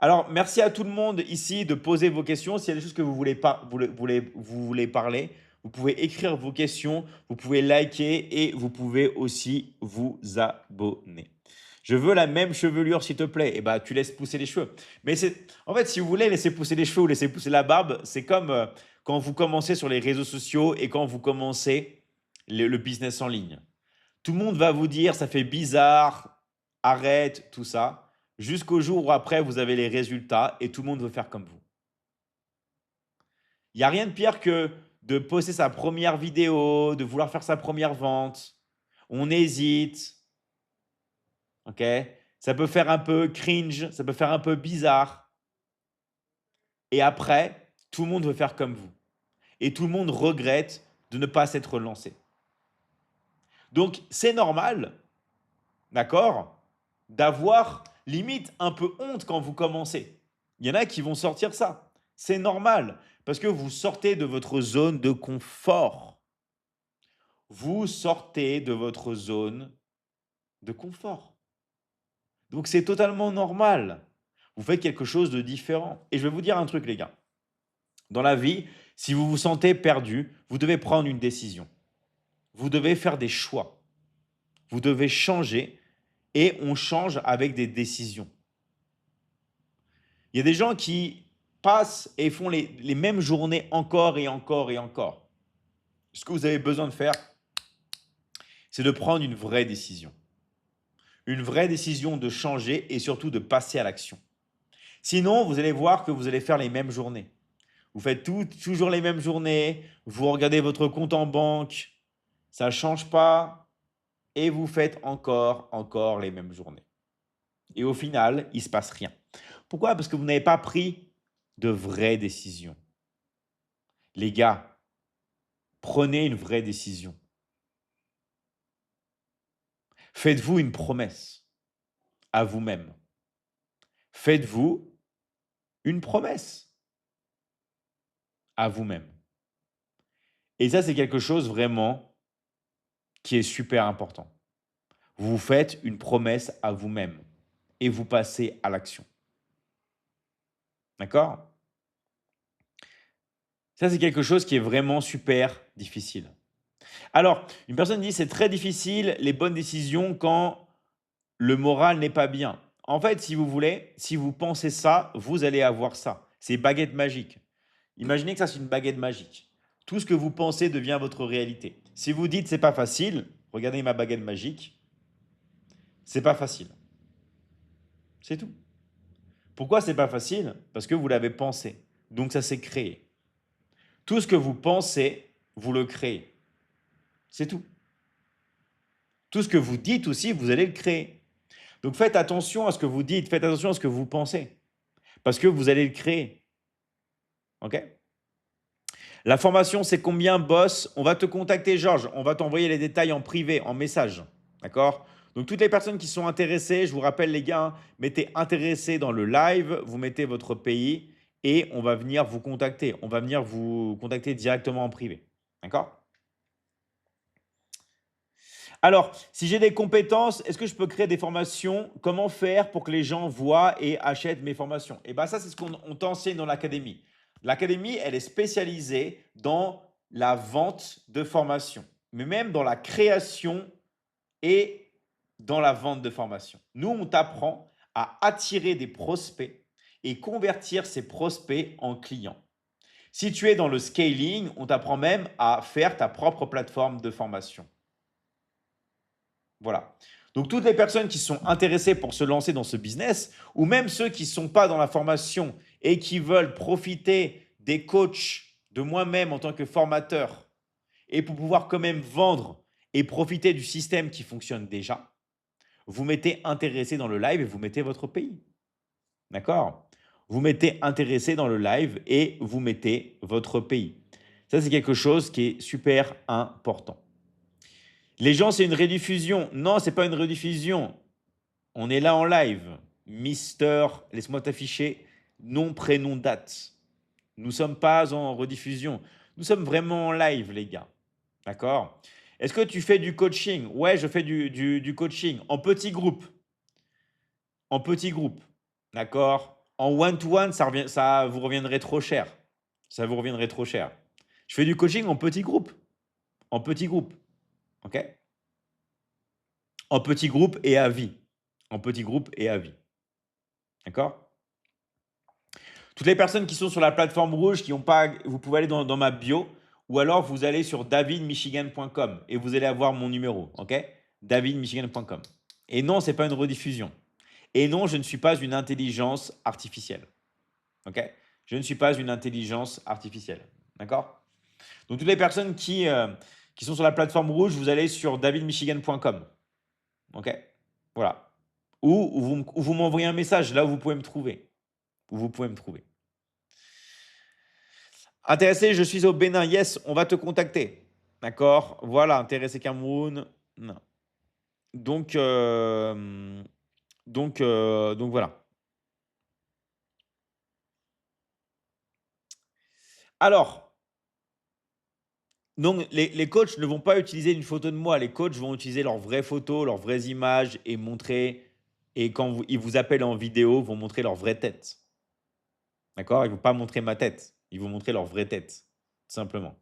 Alors, merci à tout le monde ici de poser vos questions. S'il y a des choses que vous voulez, pas, vous voulez parler, vous pouvez écrire vos questions, vous pouvez liker et vous pouvez aussi vous abonner. Je veux la même chevelure, s'il te plaît. Eh ben, tu laisses pousser les cheveux. Mais en fait, si vous voulez laisser pousser les cheveux ou laisser pousser la barbe, c'est comme quand vous commencez sur les réseaux sociaux et quand vous commencez le business en ligne. Tout le monde va vous dire, ça fait bizarre, arrête, tout ça, jusqu'au jour où après, vous avez les résultats et tout le monde veut faire comme vous. Il n'y a rien de pire que de poster sa première vidéo, de vouloir faire sa première vente. On hésite. Ok? Ça peut faire un peu cringe, ça peut faire un peu bizarre. Et après, tout le monde veut faire comme vous. Et tout le monde regrette de ne pas s'être lancé. Donc, c'est normal, d'accord, d'avoir limite un peu honte quand vous commencez. Il y en a qui vont sortir ça. C'est normal parce que vous sortez de votre zone de confort. Vous sortez de votre zone de confort. Donc c'est totalement normal. Vous faites quelque chose de différent. Et je vais vous dire un truc, les gars. Dans la vie, si vous vous sentez perdu, vous devez prendre une décision. Vous devez faire des choix. Vous devez changer et on change avec des décisions. Il y a des gens qui passent et font les mêmes journées encore et encore et encore. Ce que vous avez besoin de faire, c'est de prendre une vraie décision. Une vraie décision de changer et surtout de passer à l'action. Sinon, vous allez voir que vous allez faire les mêmes journées. Vous faites toujours les mêmes journées, vous regardez votre compte en banque, ça ne change pas et vous faites encore les mêmes journées. Et au final, il ne se passe rien. Pourquoi? Parce que vous n'avez pas pris de vraies décisions. Les gars, prenez une vraie décision. Faites-vous une promesse à vous-même. Faites-vous une promesse à vous-même. Et ça, c'est quelque chose vraiment qui est super important. Vous faites une promesse à vous-même et vous passez à l'action. D'accord? Ça, c'est quelque chose qui est vraiment super difficile. Alors, une personne dit c'est très difficile les bonnes décisions quand le moral n'est pas bien. En fait, si vous voulez, si vous pensez ça, vous allez avoir ça. C'est baguette magique. Imaginez que ça, c'est une baguette magique. Tout ce que vous pensez devient votre réalité. Si vous dites c'est pas facile, regardez ma baguette magique, c'est pas facile. C'est tout. Pourquoi c'est pas facile? Parce que vous l'avez pensé. Donc ça s'est créé. Tout ce que vous pensez, vous le créez. C'est tout. Tout ce que vous dites aussi, vous allez le créer. Donc faites attention à ce que vous dites, faites attention à ce que vous pensez. Parce que vous allez le créer. OK? La formation, c'est combien, boss? On va te contacter, Georges. On va t'envoyer les détails en privé, en message. D'accord? Donc, toutes les personnes qui sont intéressées, je vous rappelle, les gars, hein, mettez intéressé dans le live, vous mettez votre pays et on va venir vous contacter. On va venir vous contacter directement en privé. D'accord? Alors, si j'ai des compétences, est-ce que je peux créer des formations? Comment faire pour que les gens voient et achètent mes formations? Et bien ça, c'est ce qu'on t'enseigne dans l'académie. L'académie, elle est spécialisée dans la vente de formations, mais même dans la création et dans la vente de formation. Nous, on t'apprend à attirer des prospects et convertir ces prospects en clients. Si tu es dans le scaling, on t'apprend même à faire ta propre plateforme de formation. Voilà. Donc, toutes les personnes qui sont intéressées pour se lancer dans ce business, ou même ceux qui ne sont pas dans la formation et qui veulent profiter des coachs, de moi-même en tant que formateur, et pour pouvoir quand même vendre et profiter du système qui fonctionne déjà, vous mettez intéressé dans le live et vous mettez votre pays. D'accord? Vous mettez intéressé dans le live et vous mettez votre pays. Ça, c'est quelque chose qui est super important. Les gens, c'est une rediffusion. Non, c'est pas une rediffusion. On est là en live. Mister, laisse-moi t'afficher nom, prénom, date. Nous ne sommes pas en rediffusion. Nous sommes vraiment en live, les gars. D'accord? Est-ce que tu fais du coaching? Ouais, je fais du coaching en petit groupe. En petit groupe. D'accord? En one-to-one, ça vous reviendrait trop cher. Ça vous reviendrait trop cher. Je fais du coaching en petit groupe. En petit groupe. OK? En petit groupe et à vie. En petit groupe et à vie. D'accord? Toutes les personnes qui sont sur la plateforme rouge, qui ont pas, vous pouvez aller dans ma bio ou alors vous allez sur davidmichigan.com et vous allez avoir mon numéro. OK? davidmichigan.com. Et non, ce n'est pas une rediffusion. Et non, je ne suis pas une intelligence artificielle. OK? Je ne suis pas une intelligence artificielle. D'accord? Donc, toutes les personnes qui sont sur la plateforme rouge, vous allez sur davidmichigan.com. OK? Voilà. Ou vous m'envoyez un message là où vous pouvez me trouver. Où vous pouvez me trouver. Intéressé, je suis au Bénin. Yes, on va te contacter. D'accord? Voilà, intéressé Cameroun. Non. Donc voilà. Alors, donc les coachs ne vont pas utiliser une photo de moi. Les coachs vont utiliser leurs vraies photos, leurs vraies images et montrer. Et quand ils vous appellent en vidéo, vont montrer leur vraie tête. D'accord? Ils ne vont pas montrer ma tête. Ils vont montrer leur vraie tête. Tout simplement.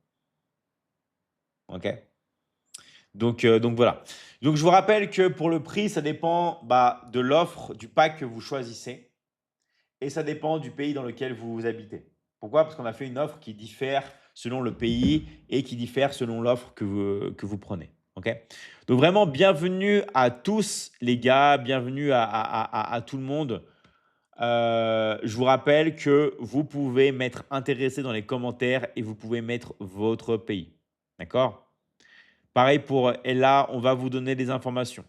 OK? Donc voilà. Donc je vous rappelle que pour le prix, ça dépend de l'offre, du pack que vous choisissez et ça dépend du pays dans lequel vous habitez. Pourquoi? Parce qu'on a fait une offre qui diffère selon le pays et qui diffère selon l'offre que vous prenez. OK? Donc vraiment, bienvenue à tous les gars, bienvenue à tout le monde. Je vous rappelle que vous pouvez mettre intéressé dans les commentaires et vous pouvez mettre votre pays. D'accord? Pareil pour Ella, on va vous donner des informations.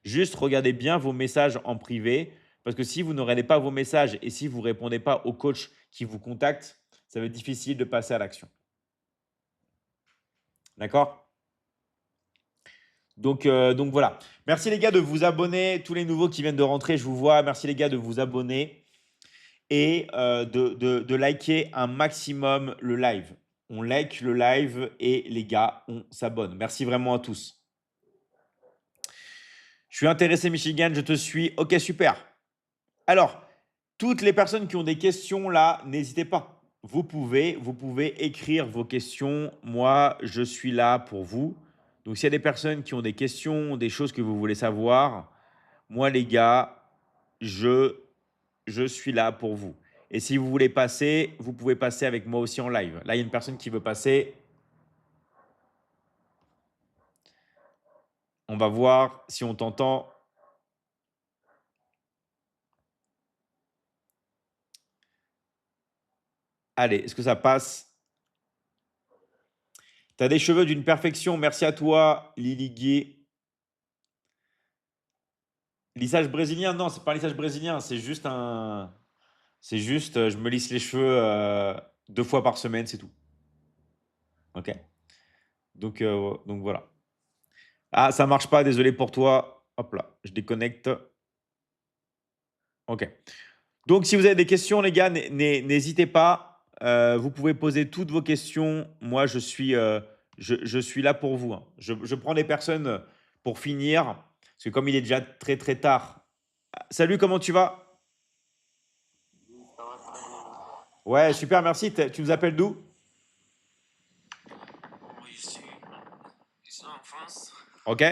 Juste regardez bien vos messages en privé parce que si vous ne regardez pas vos messages et si vous ne répondez pas aux coachs qui vous contactent, ça va être difficile de passer à l'action. D'accord? Donc voilà. Merci les gars de vous abonner. Tous les nouveaux qui viennent de rentrer, je vous vois. Merci les gars de vous abonner et de liker un maximum le live. On like le live et les gars, on s'abonne. Merci vraiment à tous. Je suis intéressé, Michigan, je te suis. Ok, super. Alors, toutes les personnes qui ont des questions là, n'hésitez pas. Vous pouvez écrire vos questions. Moi, je suis là pour vous. Donc, s'il y a des personnes qui ont des questions, des choses que vous voulez savoir, moi, les gars, je suis là pour vous. Et si vous voulez passer, vous pouvez passer avec moi aussi en live. Là, il y a une personne qui veut passer. On va voir si on t'entend. Allez, est-ce que ça passe? Tu as des cheveux d'une perfection. Merci à toi, Lily Guy. Lissage brésilien, non, c'est pas un lissage brésilien, c'est juste je me lisse les cheveux 2 fois par semaine, c'est tout. Ok? Donc voilà. Ah, ça marche pas, désolé pour toi. Hop là, je déconnecte. Ok. Donc si vous avez des questions, les gars, n'hésitez pas. Vous pouvez poser toutes vos questions. Moi, je suis là pour vous, hein. Je prends des personnes pour finir, parce que comme il est déjà très très tard. Salut, comment tu vas? Ça va très bien. Ouais, super, merci. Tu nous appelles d'où? Moi, je suis en France. Ok,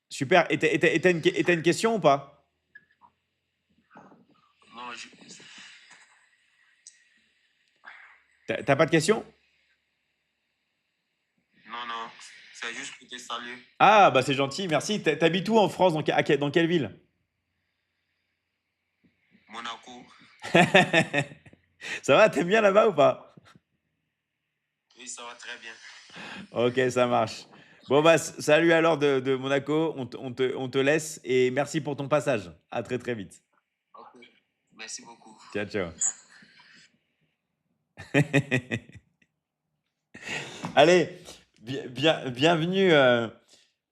super. Et t'as une question ou pas? Non, T'as pas de question? non, c'est juste pour te saluer. Ah, bah c'est gentil, merci. T'habites où en France? Dans quelle ville? Monaco. Ça va, t'aimes bien là-bas ou pas? Oui, ça va très bien. Ok, ça marche. Bon, bah, salut alors de Monaco. On te laisse et merci pour ton passage. À très très vite. Ok. Merci beaucoup. Ciao, ciao. Allez, bienvenue.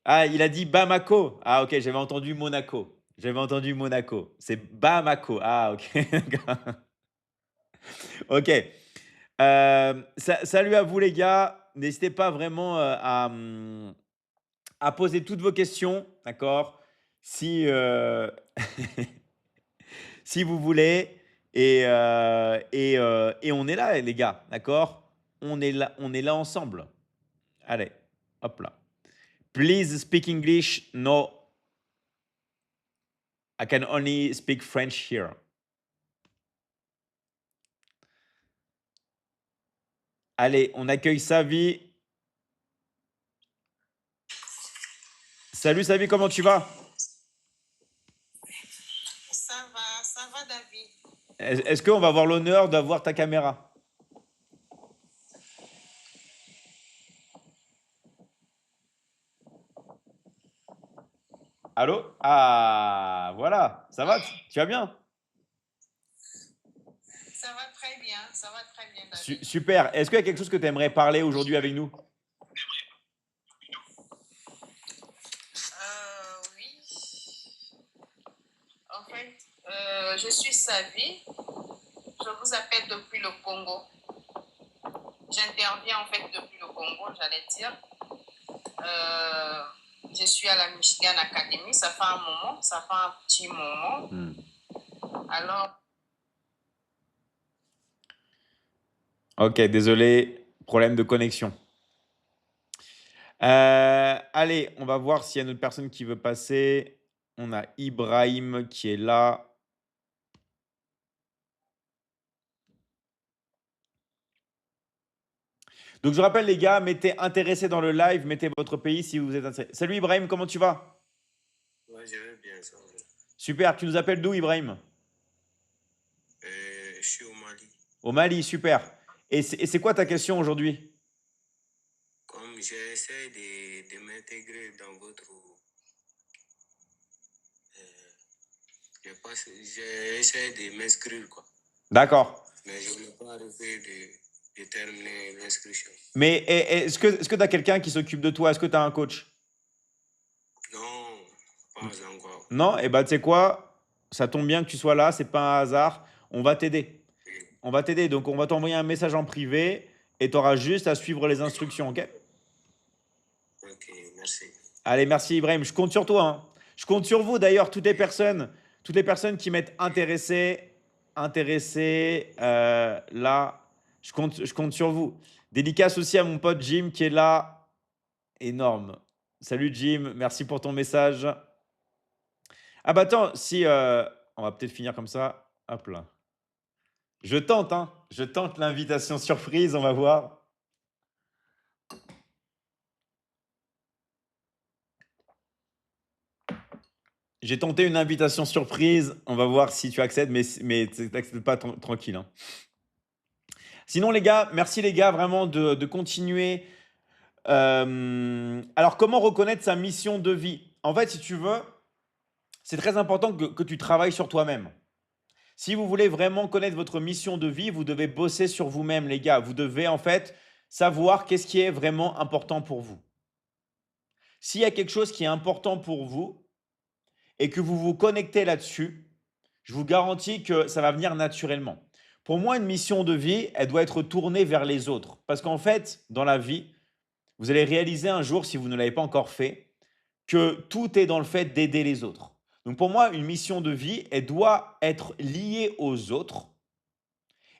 Ah, il a dit Bamako. Ah, ok, j'avais entendu Monaco. J'avais entendu Monaco. C'est Bamako. Ah, ok. D'accord. Ok. Salut à vous les gars. N'hésitez pas vraiment à poser toutes vos questions, d'accord? Si, si vous voulez. Et on est là, les gars, d'accord? On est là ensemble. Allez, hop là. Please speak English. No, I can only speak French here. Allez, on accueille Savi. Salut Savi, comment tu vas? Ça va, David. Est-ce qu'on va avoir l'honneur d'avoir ta caméra? Allô? Ah, voilà. Ça va? Tu vas bien? Ça va très bien, David. Super. Est-ce qu'il y a quelque chose que tu aimerais parler aujourd'hui avec nous? Oui. En fait, je suis Savi. Je vous appelle depuis le Congo. J'interviens en fait depuis le Congo, j'allais dire. Euh, je suis à la Michigan Academy. Ça fait un moment, ça fait un petit moment. Alors, Ok, désolé. Problème de connexion. Allez, on va voir s'il y a une autre personne qui veut passer. On a Ibrahim qui est là. Donc je rappelle les gars, mettez intéressé dans le live, mettez votre pays si vous êtes intéressé. Salut Ibrahim, comment tu vas? Ouais, je vais bien, ça va. Super, tu nous appelles d'où Ibrahim? Je suis au Mali. Au Mali, super. Et c'est quoi ta question aujourd'hui? Comme j'essaie de m'intégrer dans votre... J'essaie de m'inscrire, quoi. D'accord. Mais je n'ai pas arrivé de terminer l'inscription. Mais est-ce que tu as quelqu'un qui s'occupe de toi? Est-ce que tu as un coach? Non, pas encore. Non? Eh ben tu sais quoi? Ça tombe bien que tu sois là, c'est pas un hasard. On va t'aider. On va t'aider. Donc on va t'envoyer un message en privé et tu auras juste à suivre les instructions, ok? Ok, merci. Allez, merci Ibrahim. Je compte sur toi, hein. Je compte sur vous d'ailleurs, toutes les personnes qui mettent intéressé, là, je compte sur vous. Dédicace aussi à mon pote Jim qui est là, énorme. Salut Jim, merci pour ton message. Ah bah attends, si, on va peut-être finir comme ça. Hop là. Je tente, hein. Je tente l'invitation surprise, on va voir. J'ai tenté une invitation surprise. On va voir si tu accèdes, mais t'acceptes pas tranquille, hein. Sinon, les gars, merci les gars vraiment de continuer. Alors, comment reconnaître sa mission de vie? En fait, si tu veux, c'est très important que tu travailles sur toi-même. Si vous voulez vraiment connaître votre mission de vie, vous devez bosser sur vous-même, les gars. Vous devez en fait savoir qu'est-ce qui est vraiment important pour vous. S'il y a quelque chose qui est important pour vous et que vous vous connectez là-dessus, je vous garantis que ça va venir naturellement. Pour moi, une mission de vie, elle doit être tournée vers les autres. Parce qu'en fait, dans la vie, vous allez réaliser un jour, si vous ne l'avez pas encore fait, que tout est dans le fait d'aider les autres. Donc pour moi, une mission de vie, elle doit être liée aux autres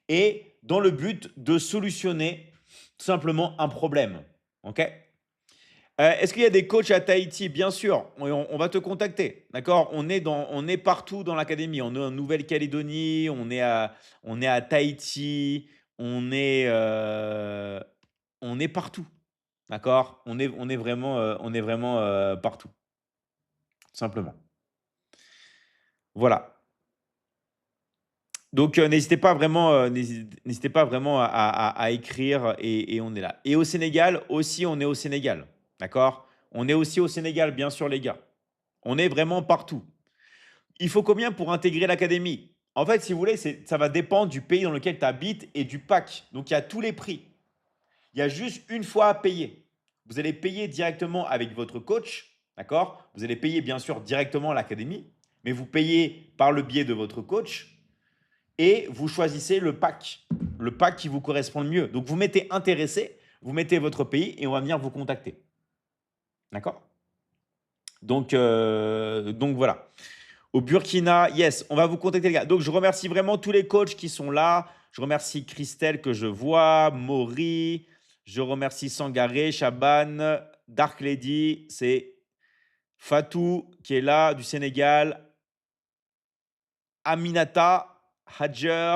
et dans le but de solutionner tout simplement un problème. OK? Est-ce qu'il y a des coachs à Tahiti? Bien sûr, on va te contacter. D'accord? On est partout dans l'académie. On est en Nouvelle-Calédonie, on est à Tahiti, on est partout. D'accord? On est vraiment partout, tout simplement. Voilà. Donc, n'hésitez pas vraiment à écrire et on est là. Et au Sénégal aussi, on est au Sénégal. D'accord? On est aussi au Sénégal, bien sûr, les gars. On est vraiment partout. Il faut combien pour intégrer l'académie? En fait, si vous voulez, ça va dépendre du pays dans lequel tu habites et du pack. Donc, il y a tous les prix. Il y a juste une fois à payer. Vous allez payer directement avec votre coach. D'accord? Vous allez payer, bien sûr, directement à l'académie. Mais vous payez par le biais de votre coach et vous choisissez le pack qui vous correspond le mieux. Donc, vous mettez intéressé, vous mettez votre pays et on va venir vous contacter. D'accord? Donc voilà. Au Burkina, yes, on va vous contacter les gars. Donc, je remercie vraiment tous les coachs qui sont là. Je remercie Christelle que je vois, Maury, je remercie Sangaré, Chaban, Dark Lady, c'est Fatou qui est là du Sénégal, Aminata, Hadjer,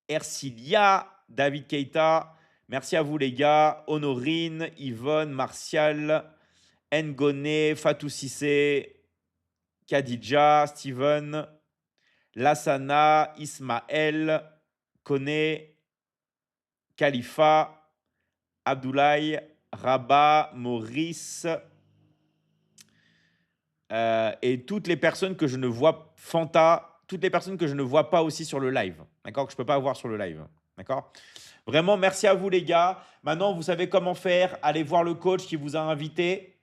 Ercilia, David Keita. Merci à vous les gars. Honorine, Yvonne, Martial, Ngone, Fatou Sissé, Khadija, Steven, Lassana, Ismaël, Kone, Khalifa, Abdoulaye, Rabat, Maurice et toutes les personnes que je ne vois, Fanta, toutes les personnes que je ne vois pas aussi sur le live, d'accord, que je ne peux pas voir sur le live, d'accord. Vraiment, merci à vous les gars. Maintenant, vous savez comment faire. Allez voir le coach qui vous a invité,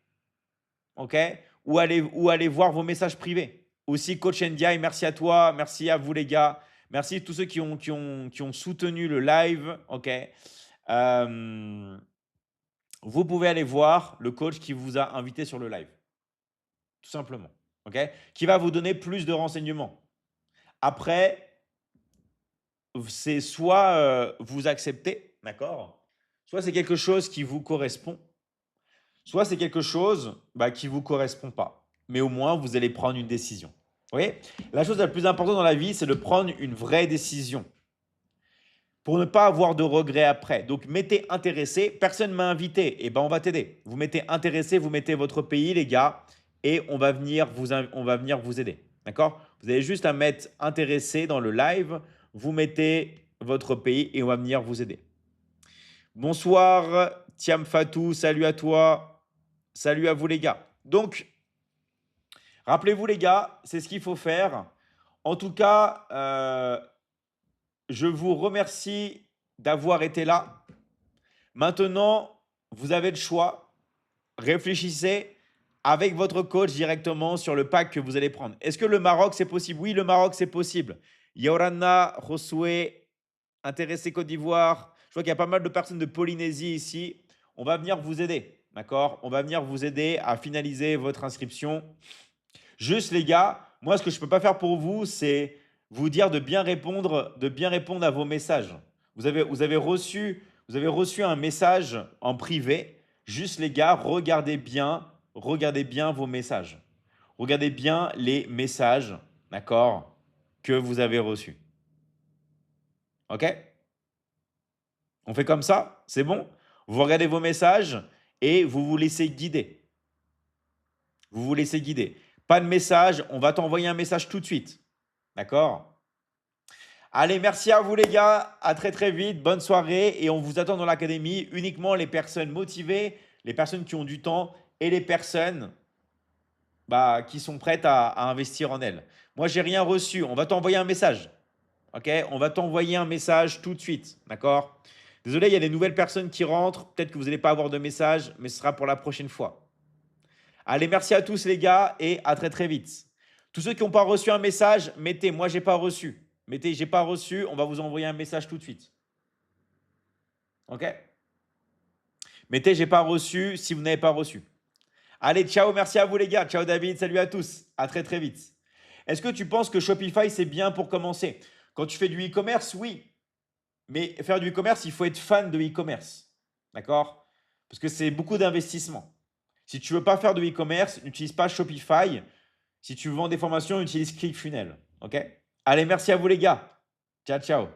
ok, ou allez voir vos messages privés. Aussi, coach NDI, merci à toi, merci à vous les gars. Merci à tous ceux qui ont soutenu le live, ok. Vous pouvez aller voir le coach qui vous a invité sur le live, tout simplement, ok, qui va vous donner plus de renseignements. Après, c'est soit vous acceptez, d'accord, soit c'est quelque chose qui vous correspond, soit c'est quelque chose qui ne vous correspond pas. Mais au moins, vous allez prendre une décision. Vous voyez, la chose la plus importante dans la vie, c'est de prendre une vraie décision pour ne pas avoir de regrets après. Donc, mettez intéressé. Personne ne m'a invité. Eh ben, on va t'aider. Vous mettez intéressé, vous mettez votre pays, les gars, et on va venir vous aider. D'accord? Vous avez juste à mettre intéressé dans le live. Vous mettez votre pays et on va venir vous aider. Bonsoir, Thiam Fatou. Salut à toi. Salut à vous, les gars. Donc, rappelez-vous, les gars, c'est ce qu'il faut faire. En tout cas, je vous remercie d'avoir été là. Maintenant, vous avez le choix. Réfléchissez avec votre coach directement sur le pack que vous allez prendre. Est-ce que le Maroc, c'est possible? Oui, le Maroc, c'est possible. Yorana, Josoué, intéressé Côte d'Ivoire. Je vois qu'il y a pas mal de personnes de Polynésie ici. On va venir vous aider, d'accord? On va venir vous aider à finaliser votre inscription. Juste, les gars, moi, ce que je ne peux pas faire pour vous, c'est vous dire de bien répondre à vos messages. Vous avez reçu un message en privé. Juste, les gars, regardez bien vos messages. Regardez bien les messages, d'accord, que vous avez reçus. OK? On fait comme ça? C'est bon? Vous regardez vos messages et vous vous laissez guider. Vous vous laissez guider. Pas de message, on va t'envoyer un message tout de suite. D'accord? Allez, merci à vous les gars. À très très vite. Bonne soirée. Et on vous attend dans l'académie. Uniquement les personnes motivées, les personnes qui ont du temps et les personnes qui sont prêtes à investir en elles. Moi, j'ai rien reçu. On va t'envoyer un message. OK? On va t'envoyer un message tout de suite. D'accord? Désolé, il y a des nouvelles personnes qui rentrent. Peut-être que vous n'allez pas avoir de message, mais ce sera pour la prochaine fois. Allez, merci à tous les gars et à très très vite. Tous ceux qui n'ont pas reçu un message, mettez « moi, j'ai pas reçu ». Mettez « j'ai pas reçu », on va vous envoyer un message tout de suite. OK? Mettez « j'ai pas reçu » si vous n'avez pas reçu. Allez, ciao, merci à vous les gars. Ciao David, salut à tous. À très très vite. Est-ce que tu penses que Shopify, c'est bien pour commencer? Quand tu fais du e-commerce, oui. Mais faire du e-commerce, il faut être fan de e-commerce. D'accord? Parce que c'est beaucoup d'investissement. Si tu ne veux pas faire de e-commerce, n'utilise pas Shopify. Si tu vends des formations, utilise ClickFunnels. OK? Allez, merci à vous les gars. Ciao, ciao.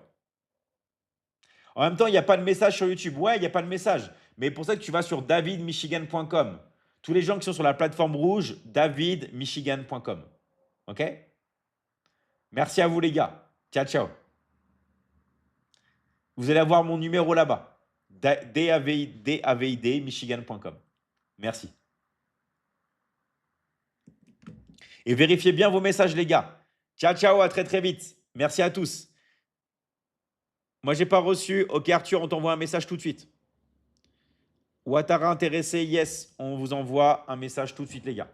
En même temps, il n'y a pas de message sur YouTube. Ouais, il n'y a pas de message. Mais pour ça que tu vas sur davidmichigan.com. Tous les gens qui sont sur la plateforme rouge, davidmichigan.com. OK? Merci à vous les gars. Ciao, ciao. Vous allez avoir mon numéro là-bas. davidmichigan.com. Merci. Et vérifiez bien vos messages, les gars. Ciao, ciao, à très, très vite. Merci à tous. Moi, je n'ai pas reçu. Ok, Arthur, on t'envoie un message tout de suite. Ouattara intéressé, yes. On vous envoie un message tout de suite, les gars.